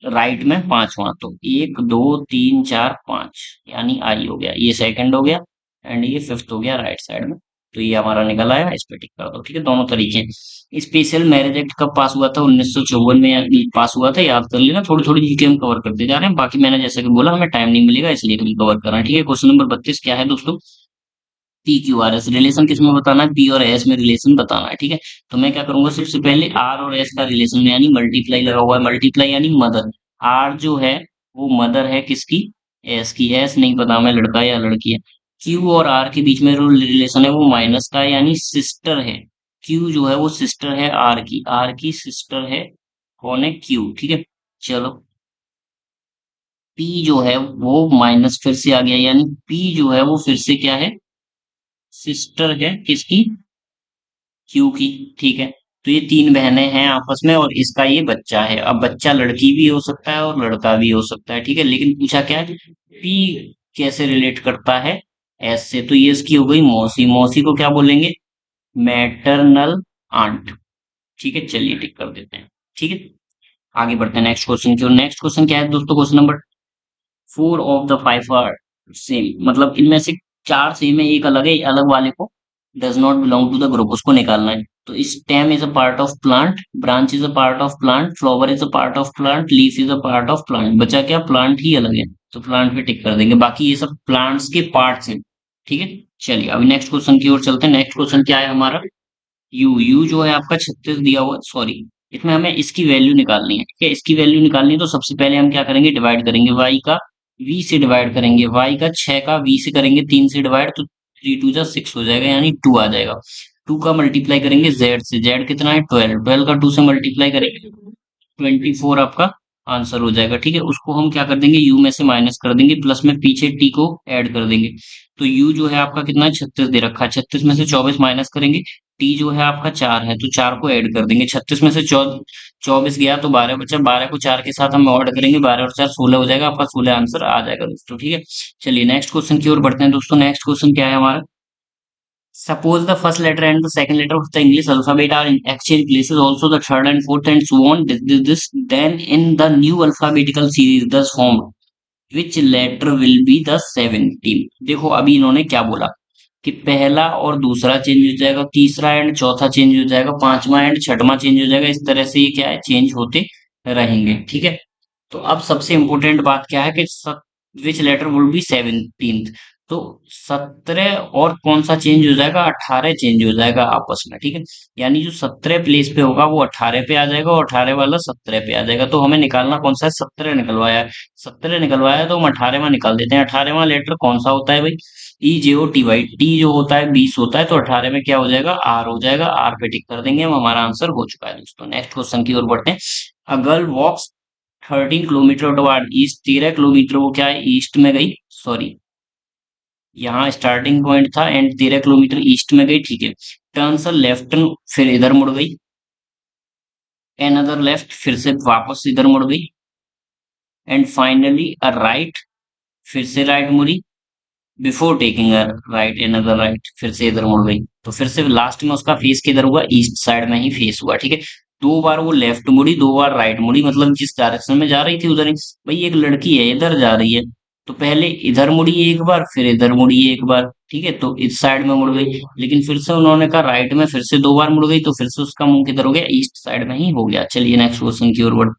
राइट में पांचवा, तो 1 2 3 4 5 यानी आई हो गया, ये सेकंड हो गया, एंड ये फिफ्थ हो गया राइट साइड में। तो ये हमारा निकल आया, इस पे टिक कर दो, ठीक है। दोनों तरीके हैं। स्पेशल मैरिज एक्ट कब पास हुआ था, 1954 में पास हुआ था, याद कर लेना, थोड़ी थोड़ी जीके हम कवर करते जा रहे हैं, बाकी मैंने जैसे कि बोला हमें टाइम नहीं मिलेगा, इसलिए कभी कवर कर रहे हैं, ठीक है। क्वेश्चन नंबर 32 क्या है दोस्तों, P Q R S, relation किसमें बताना है, पी और एस में रिलेशन बताना है, ठीक है। तो मैं क्या करूंगा, सबसे पहले आर और एस का रिलेशन यानी मल्टीप्लाई लगा हुआ है, मल्टीप्लाई यानी मदर, आर जो है वो मदर है किसकी, एस की, एस नहीं पता हमें लड़का या लड़की है। क्यू और आर के बीच में जो रिलेशन है वो माइनस का है, यानी सिस्टर है। क्यू जो है वो सिस्टर है आर की, आर की सिस्टर है, कौन है, क्यू, ठीक है। चलो, पी जो है वो माइनस फिर से आ गया, यानी पी जो है वो फिर से क्या है, सिस्टर है किसकी, क्यू की, ठीक है। तो ये 3 बहनें हैं आपस में, और इसका ये बच्चा है। अब बच्चा लड़की भी हो सकता है और लड़का भी हो सकता है, ठीक है। लेकिन पूछा क्या है, पी कैसे रिलेट करता है एस से, तो ये इसकी हो गई मौसी, मौसी को क्या बोलेंगे, मैटरनल आंट, ठीक है। चलिए टिक कर देते हैं, ठीक है। आगे बढ़ते हैं नेक्स्ट क्वेश्चन की ओर। नेक्स्ट क्वेश्चन क्या है दोस्तों, question number 4 of the 5 are same, मतलब इनमें से 4 सेम है, एक अलग है, अलग वाले को does not belong to the group, उसको निकालना है। तो stem is a part of plant, branch is a part of plant, flower is a part of plant, leaf is a part of plant, बचा क्या, प्लांट ही अलग है, तो plant पे टिक कर देंगे, बाकी ये सब प्लांट्स के पार्ट्स हैं, ठीक है। चलिए अभी नेक्स्ट क्वेश्चन की ओर चलते हैं। नेक्स्ट क्वेश्चन क्या है हमारा, यू, यू जो है आपका 36 दिया हुआ, सॉरी, इसमें हमें इसकी वैल्यू निकालनी है, ठीक है। इसकी वैल्यू निकालनी है, तो सबसे पहले हम क्या करेंगे, डिवाइड करेंगे, y का v से डिवाइड करेंगे, y का 6 का v से करेंगे 3 से डिवाइड, तो 3 2 जा 6 हो जाएगा, यानी 2 आ जाएगा। 2 का मल्टीप्लाई करेंगे z से, z कितना है 12, 12 का 2 से मल्टीप्लाई करेंगे 24 आपका आंसर हो जाएगा। ठीक है, उसको हम क्या कर देंगे, यू में से माइनस कर देंगे, प्लस में पीछे टी को ऐड कर देंगे। तो यू जो है आपका कितना है, 36 दे रखा है, 36 में से 24 माइनस करेंगे, टी जो है आपका 4 है, तो 4 को ऐड कर देंगे, 36 में से 24 गया तो 12 बचा, 12 को 4 के साथ हम ऐड करेंगे, 12 और 4 16 हो जाएगा, आपका 16 आंसर आ जाएगा दोस्तों। ठीक है, चलिए नेक्स्ट क्वेश्चन की ओर बढ़ते हैं दोस्तों। नेक्स्ट क्वेश्चन क्या है हमारा, suppose the first letter and the second letter of the English alphabet are in exchange places, also the third and fourth and so on. Then in the new alphabetical series thus formed, which letter will be the 17th? देखो अभी इन्होंने क्या बोला कि पहला और दूसरा change हो जाएगा, तीसरा एंड चौथा चेंज हो जाएगा, पांचवा एंड छठवां चेंज हो जाएगा, इस तरह से ये क्या है, चेंज होते रहेंगे। ठीक है, तो अब सबसे इंपॉर्टेंट बात क्या है कि विच लेटर वुड बी 17th? तो 17 और कौन सा चेंज हो जाएगा, 18 चेंज हो जाएगा आपस में। ठीक है, यानी जो 17 प्लेस पे होगा वो 18 पे आ जाएगा और 18 वाला 17 पे आ जाएगा। तो हमें निकालना कौन सा है, 17 निकलवाया है, 17 निकलवाया है तो हम 18वां निकाल देते हैं। 18वां लेटर कौन सा होता है भाई, ई जे ओ टी वाई, टी जो होता है 20 होता है, तो 18 में क्या हो जाएगा, आर हो जाएगा, आर पे टिक कर देंगे हम, हमारा आंसर हो चुका है दोस्तों। नेक्स्ट क्वेश्चन की ओर बढ़ते हैं। A girl walks 13 kilometre toward east, 13 kilometre वो क्या है, ईस्ट में गई, सॉरी यहाँ स्टार्टिंग पॉइंट था एंड 13 किलोमीटर ईस्ट में गई। ठीक है, टर्न से लेफ्ट, फिर इधर मुड़ गई, एन अदर लेफ्ट, फिर से वापस इधर मुड़ गई, एंड फाइनली अ राइट, फिर से राइट मुड़ी, before taking a right another right, फिर से इधर मुड़ गई। तो फिर से लास्ट में उसका फेस किधर हुआ, ईस्ट साइड में ही फेस हुआ। ठीक है, दो बार वो लेफ्ट मुड़ी, दो बार राइट मुड़ी, मतलब जिस डायरेक्शन में जा रही थी उधर ही। भाई एक लड़की है इधर जा रही है, तो पहले इधर मुड़ी एक बार, फिर इधर मुड़ी एक बार। ठीक है, तो इस साइड में मुड़ गई, लेकिन फिर से उन्होंने कहा राइट में, फिर से दो बार मुड़ गई, तो फिर से उसका मुंह किधर हो गया, ईस्ट साइड में ही हो गया। चलिए नेक्स्ट क्वेश्चन की ओर बढ़,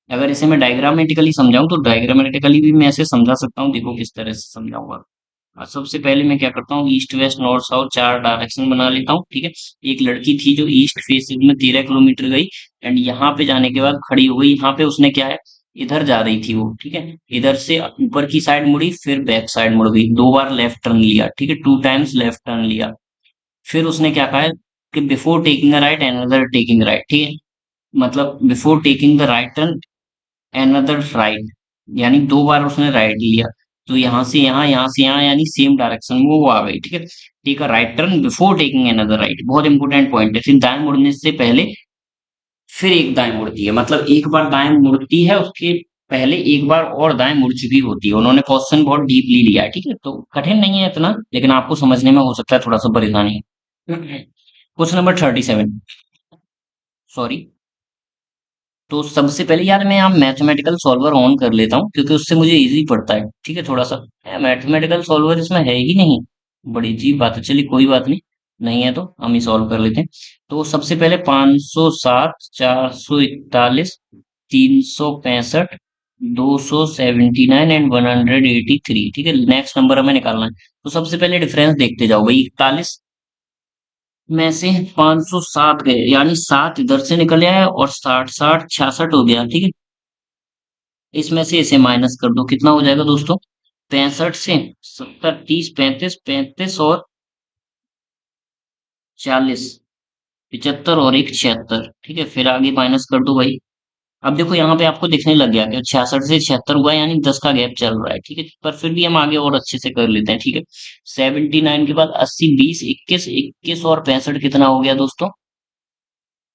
अगर इसे मैं डायग्रामेटिकली समझाऊं तो डायग्रामेटिकली भी मैं ऐसे समझा सकता हूँ, देखो किस तरह से समझाऊंगा। सबसे पहले मैं क्या करता हूँ, ईस्ट वेस्ट नॉर्थ साउथ चार डायरेक्शन बना लेता हूँ। ठीक है, एक लड़की थी जो ईस्ट फेसिंग में 13 किलोमीटर गई, एंड यहाँ पे जाने के बाद खड़ी हो गई, यहाँ पे उसने क्या है, इधर जा रही थी वो। ठीक है, इधर से ऊपर की साइड मुड़ी, फिर बैक साइड मुड़ गई, दो बार लेफ्ट टर्न लिया। ठीक है, 2 टाइम्स लेफ्ट टर्न लिया। फिर उसने क्या कहा है कि before taking a right another taking right. ठीक है, मतलब before taking the right turn another right, यानी दो बार उसने राइट लिया, तो यहाँ से यहाँ, यहाँ से यहाँ, यानी सेम डायरेक्शन में वो आ गई। ठीक है, take a right turn before taking another right, बहुत इंपॉर्टेंट पॉइंट है। फिर दाएं मुड़ने से पहले फिर एक दाएं मुड़ती है, मतलब एक बार दाएं मुड़ती है उसके पहले एक बार और दाएं मुड़ चुकी होती है। उन्होंने क्वेश्चन बहुत डीपली लिया है। ठीक है, तो कठिन नहीं है इतना, लेकिन आपको समझने में हो सकता है थोड़ा सा परेशानी। Question number 37, sorry. तो सबसे पहले यार मैं यहाँ मैथमेटिकल सॉल्वर ऑन कर लेता हूँ, क्योंकि उससे मुझे इजी पड़ता है। ठीक है, थोड़ा सा मैथमेटिकल सॉल्वर इसमें है ही नहीं, बड़ी अजीब बात है। चलिए कोई बात नहीं, नहीं है तो हम ही सॉल्व कर लेते हैं। तो सबसे पहले 507, 441, 365, 279 एंड 183। ठीक है, नेक्स्ट नंबर हमें निकालना है। तो सबसे पहले डिफरेंस देखते जाओ भाई, 41 में से 507 गए, यानी 7 इधर से निकल आया और 60 60 66 हो गया। ठीक है, इसमें से इसे माइनस कर दो, कितना हो जाएगा दोस्तों, 65 से 70, 30, 35, 35 और 40, 75 और एक 76। ठीक है, फिर आगे माइनस कर दो भाई। अब देखो यहाँ पे आपको दिखने लग गया कि 66 से 76 हुआ, यानी 10 का गैप चल रहा है। ठीक है, पर फिर भी हम आगे और अच्छे से कर लेते हैं। ठीक है, 79 के बाद 80, 20, 21, 21 और 65 कितना हो गया दोस्तों,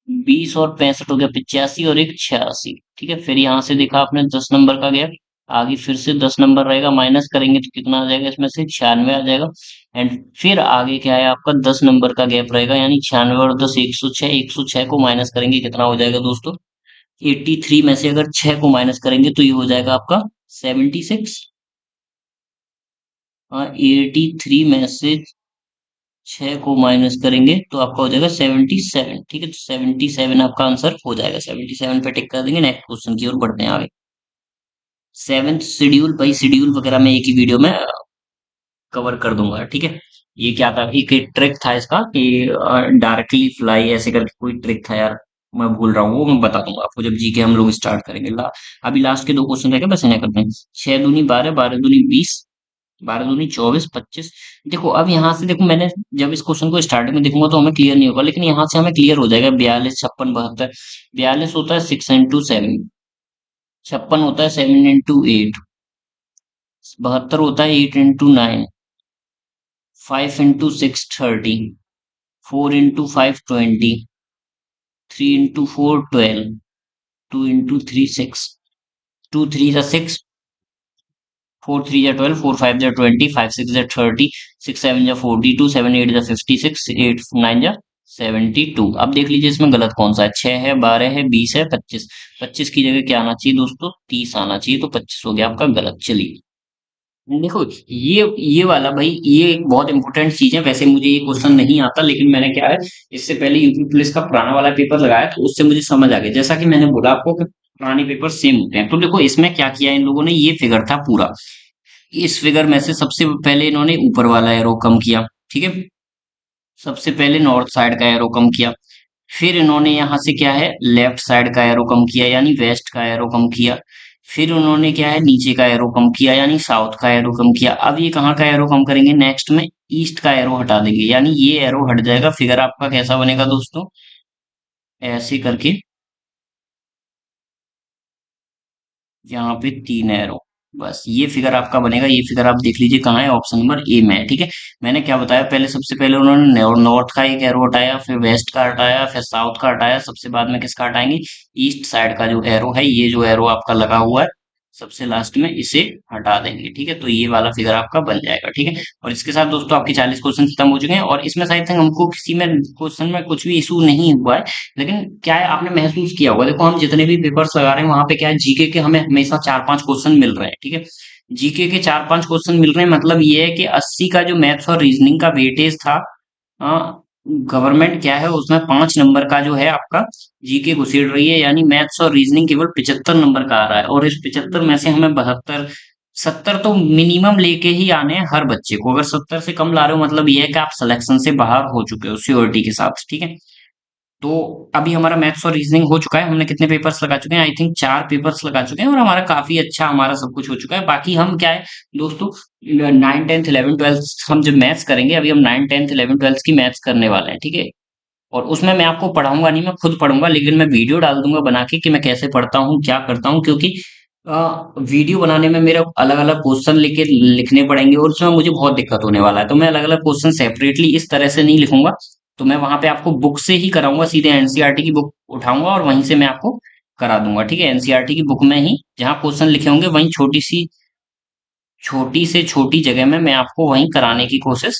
20 और 65 हो गया 85 और एक 86। ठीक है, फिर यहाँ से देखा आपने 10 नंबर का गैप, आगे फिर से 10 नंबर रहेगा, माइनस करेंगे तो कितना आ जाएगा, इसमें से 96 आ जाएगा। एंड फिर आगे क्या है आपका 10 नंबर का गैप रहेगा, यानी 96 और 10 106, 106 को माइनस करेंगे कितना हो जाएगा दोस्तों, 83 में से अगर 6 को माइनस करेंगे तो ये हो जाएगा आपका 76। हाँ, 83 में से 6 को माइनस करेंगे तो आपका हो जाएगा 77। ठीक है, तो 77 आपका आंसर हो जाएगा, 77 पे टिक कर देंगे। नेक्स्ट क्वेश्चन की ओर बढ़ते हैं आगे। सेवेंथ शेड्यूल, भाई शेड्यूल वगैरह मैं एक ही वीडियो में कवर कर दूंगा। ठीक है, ये क्या था, एक ट्रिक था इसका कि डायरेक्टली फ्लाई ऐसे करके कोई ट्रिक था यार, मैं भूल रहा हूँ, वो मैं बता दूंगा आपको जब जीके हम लोग स्टार्ट करेंगे। अभी लास्ट के दो क्वेश्चन रह गए, बस इन्हें करते हैं। 6 दूनी 12, 12 दूनी 20, 12 दूनी 24, 25। देखो अब यहाँ से देखो, मैंने जब इस क्वेश्चन को स्टार्टिंग में देखूंगा तो हमें क्लियर नहीं होगा, लेकिन यहाँ से हमें क्लियर हो जाएगा। 42, 56, 72, 42 होता है 6 into 7, 56 होता है 7 into 8, 72 होता है 8 into 9, 5 into 6 30, 4 into 5 20, 3 into 4 12, 2 into 3 6, 2 3 6, 4 3 12, 4 5 20, 5 6 30, 6 7 42, 7 8 56, 8 9 72। अब देख लीजिए इसमें गलत कौन सा है, 6 है, 12 है, 20 है, 25। 25 की जगह क्या आना चाहिए दोस्तों, 30 आना चाहिए, तो 25 हो गया आपका गलत। चलिए देखो, ये वाला भाई, ये एक बहुत इंपॉर्टेंट चीज है। वैसे मुझे ये क्वेश्चन नहीं आता, लेकिन मैंने क्या है, इससे पहले यूपी पुलिस का पुराना वाला पेपर लगाया, तो उससे मुझे समझ आ गया। जैसा कि मैंने बोला आपको कि पुराने पेपर सेम होते हैं, तो देखो इसमें क्या किया इन लोगों ने, ये फिगर था पूरा। इस फिगर में से सबसे पहले इन्होंने ऊपर वाला एरो कम किया, ठीक है। सबसे पहले नॉर्थ साइड का एरो कम किया, फिर इन्होंने यहाँ से क्या है, लेफ्ट साइड का एरो कम किया, यानी वेस्ट का एरो कम किया। फिर उन्होंने क्या है, नीचे का एरो कम किया, यानी साउथ का एरो कम किया। अब ये कहाँ का एरो कम करेंगे, नेक्स्ट में ईस्ट का एरो हटा देंगे, यानी ये एरो हट जाएगा। फिगर आपका कैसा बनेगा दोस्तों, ऐसे करके यहाँ पे 3 एरो, बस ये फिगर आपका बनेगा। ये फिगर आप देख लीजिए कहाँ है, ऑप्शन नंबर ए में है, ठीक है। मैंने क्या बताया पहले, सबसे पहले उन्होंने नॉर्थ का एक एरो हटाया, फिर वेस्ट का हटाया, फिर साउथ का हटाया, सबसे बाद में किसका हटाएंगे, ईस्ट साइड का जो एरो है, ये जो एरो आपका लगा हुआ है सबसे लास्ट में, इसे हटा देंगे, ठीक है। तो ये वाला फिगर आपका बन जाएगा, ठीक है। और इसके साथ दोस्तों आपके 40 क्वेश्चन खत्म हो चुके हैं, और इसमें शायद तक हमको किसी में क्वेश्चन में कुछ भी इशू नहीं हुआ है। लेकिन क्या है, आपने महसूस किया होगा, देखो हम जितने भी पेपर्स लगा रहे हैं वहां पे क्या है, जीके के हमें हमेशा 4 5 क्वेश्चन मिल रहे हैं, ठीक है। जीके के 4 5 क्वेश्चन मिल रहे हैं, मतलब ये है कि 80 का जो मैथ्स और रीजनिंग का वेटेज था, गवर्नमेंट क्या है उसमें 5 नंबर का जो है आपका जीके घुसेड़ रही है, यानी मैथ्स और रीजनिंग केवल 75 नंबर का आ रहा है। और इस 75 में से हमें 72 70 तो मिनिमम लेके ही आने हैं हर बच्चे को। अगर 70 से कम ला रहे हो, मतलब ये है कि आप सिलेक्शन से बाहर हो चुके हो श्योरिटी के साथ, ठीक है। तो अभी हमारा मैथ्स और रीजनिंग हो चुका है, हमने कितने पेपर्स लगा चुके हैं, आई थिंक 4 पेपर्स लगा चुके हैं, और हमारा काफी अच्छा हमारा सब कुछ हो चुका है। बाकी हम क्या है दोस्तों, 9 10 11 12 हम जब मैथ्स करेंगे, अभी हम 9 10 11 12 की मैथ्स करने वाले हैं, ठीक है। और उसमें मैं आपको पढ़ाऊंगा नहीं, मैं खुद पढ़ूंगा, लेकिन मैं वीडियो डाल दूंगा बना के कि मैं कैसे पढ़ता हूँ, क्या करता हूँ, क्योंकि वीडियो बनाने में मेरे अलग अलग क्वेश्चन लेके लिखने पड़ेंगे, और उसमें मुझे बहुत दिक्कत होने वाला है। तो मैं अलग अलग क्वेश्चन सेपरेटली इस तरह से नहीं लिखूंगा, तो मैं वहां पे आपको बुक से ही कराऊंगा, सीधे एनसीईआरटी की बुक उठाऊंगा और वहीं से मैं आपको करा दूंगा, ठीक है। एनसीईआरटी की बुक में ही जहाँ क्वेश्चन लिखे होंगे, वहीं छोटी से छोटी जगह में मैं आपको वहीं कराने की कोशिश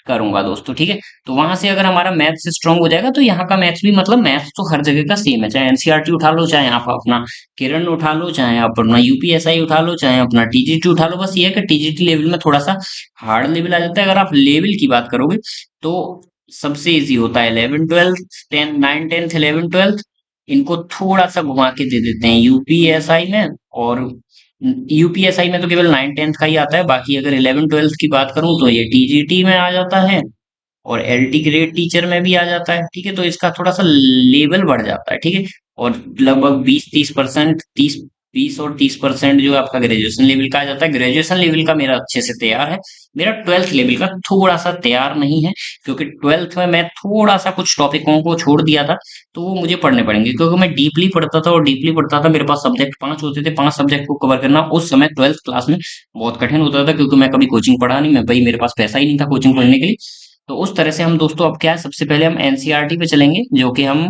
करूंगा दोस्तों, ठीक है। तो वहां से अगर हमारा मैथ्स स्ट्रांग हो जाएगा, तो यहाँ का मैथ्स भी, मतलब मैथ्स तो हर जगह का सेम है, चाहे एनसीईआरटी उठा लो, चाहे आप अपना किरण उठा लो, चाहे आप अपना यूपीएसआई उठा लो, चाहे अपना टीजीटी उठा लो। बस ये है कि टीजीटी लेवल में थोड़ा सा हार्ड लेवल आ जाता है। अगर आप लेवल की बात करोगे तो सबसे इजी होता है 11 12, 9 10 11 12, इनको थोड़ा सा घुमा के दे देते हैं यूपीएसआई में। और यूपीएसआई में तो केवल 9 10 का ही आता है, बाकी अगर 11 12 की बात करूं तो ये टीजीटी में आ जाता है, और एलटी ग्रेड टीचर में भी आ जाता है, ठीक है। तो इसका थोड़ा सा लेवल बढ़ जाता है, ठीक है। और लगभग 20 30%, 30 20 और 30% जो आपका ग्रेजुएशन लेवल का आ जाता है। ग्रेजुएशन लेवल का मेरा अच्छे से तैयार है, मेरा 12th लेवल का थोड़ा सा तैयार नहीं है, क्योंकि 12th में मैं थोड़ा सा कुछ टॉपिकों को छोड़ दिया था, तो वो मुझे पढ़ने पड़ेंगे, क्योंकि मैं डीपली पढ़ता था, और डीपली पढ़ता था, मेरे पास सब्जेक्ट 5 होते थे, 5 सब्जेक्ट को कवर करना उस समय 12th क्लास में बहुत कठिन होता था, क्योंकि मैं कभी कोचिंग पढ़ा नहीं, मैं भाई मेरे पास पैसा ही नहीं था कोचिंग पढ़ने के लिए। तो उस तरह से हम दोस्तों, अब क्या है, सबसे पहले हम एनसीईआरटी पे चलेंगे, जो कि हम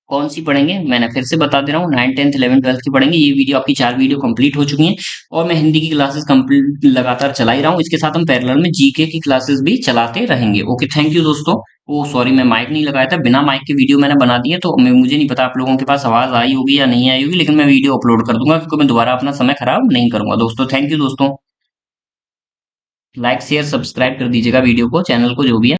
कौन सी पढ़ेंगे, मैंने फिर से बता दे रहा हूँ, 9 10 11 12 की पढ़ेंगे। ये वीडियो आपकी 4 वीडियो कंप्लीट हो चुकी हैं, और मैं हिंदी की क्लासेस कंप्लीट लगातार चला ही रहा हूँ। इसके साथ हम पैरेलल में जीके की क्लासेस भी चलाते रहेंगे। ओके, थैंक यू दोस्तों। ओ सॉरी, मैं माइक नहीं लगाया था, बिना माइक के वीडियो मैंने बना दी है, तो मुझे नहीं पता आप लोगों के पास आवाज आई होगी या नहीं आई होगी, लेकिन मैं वीडियो अपलोड कर दूंगा, क्योंकि मैं दोबारा अपना समय खराब नहीं करूंगा दोस्तों। थैंक यू दोस्तों। लाइक शेयर सब्सक्राइब कर दीजिएगा वीडियो को, चैनल को, जो भी है।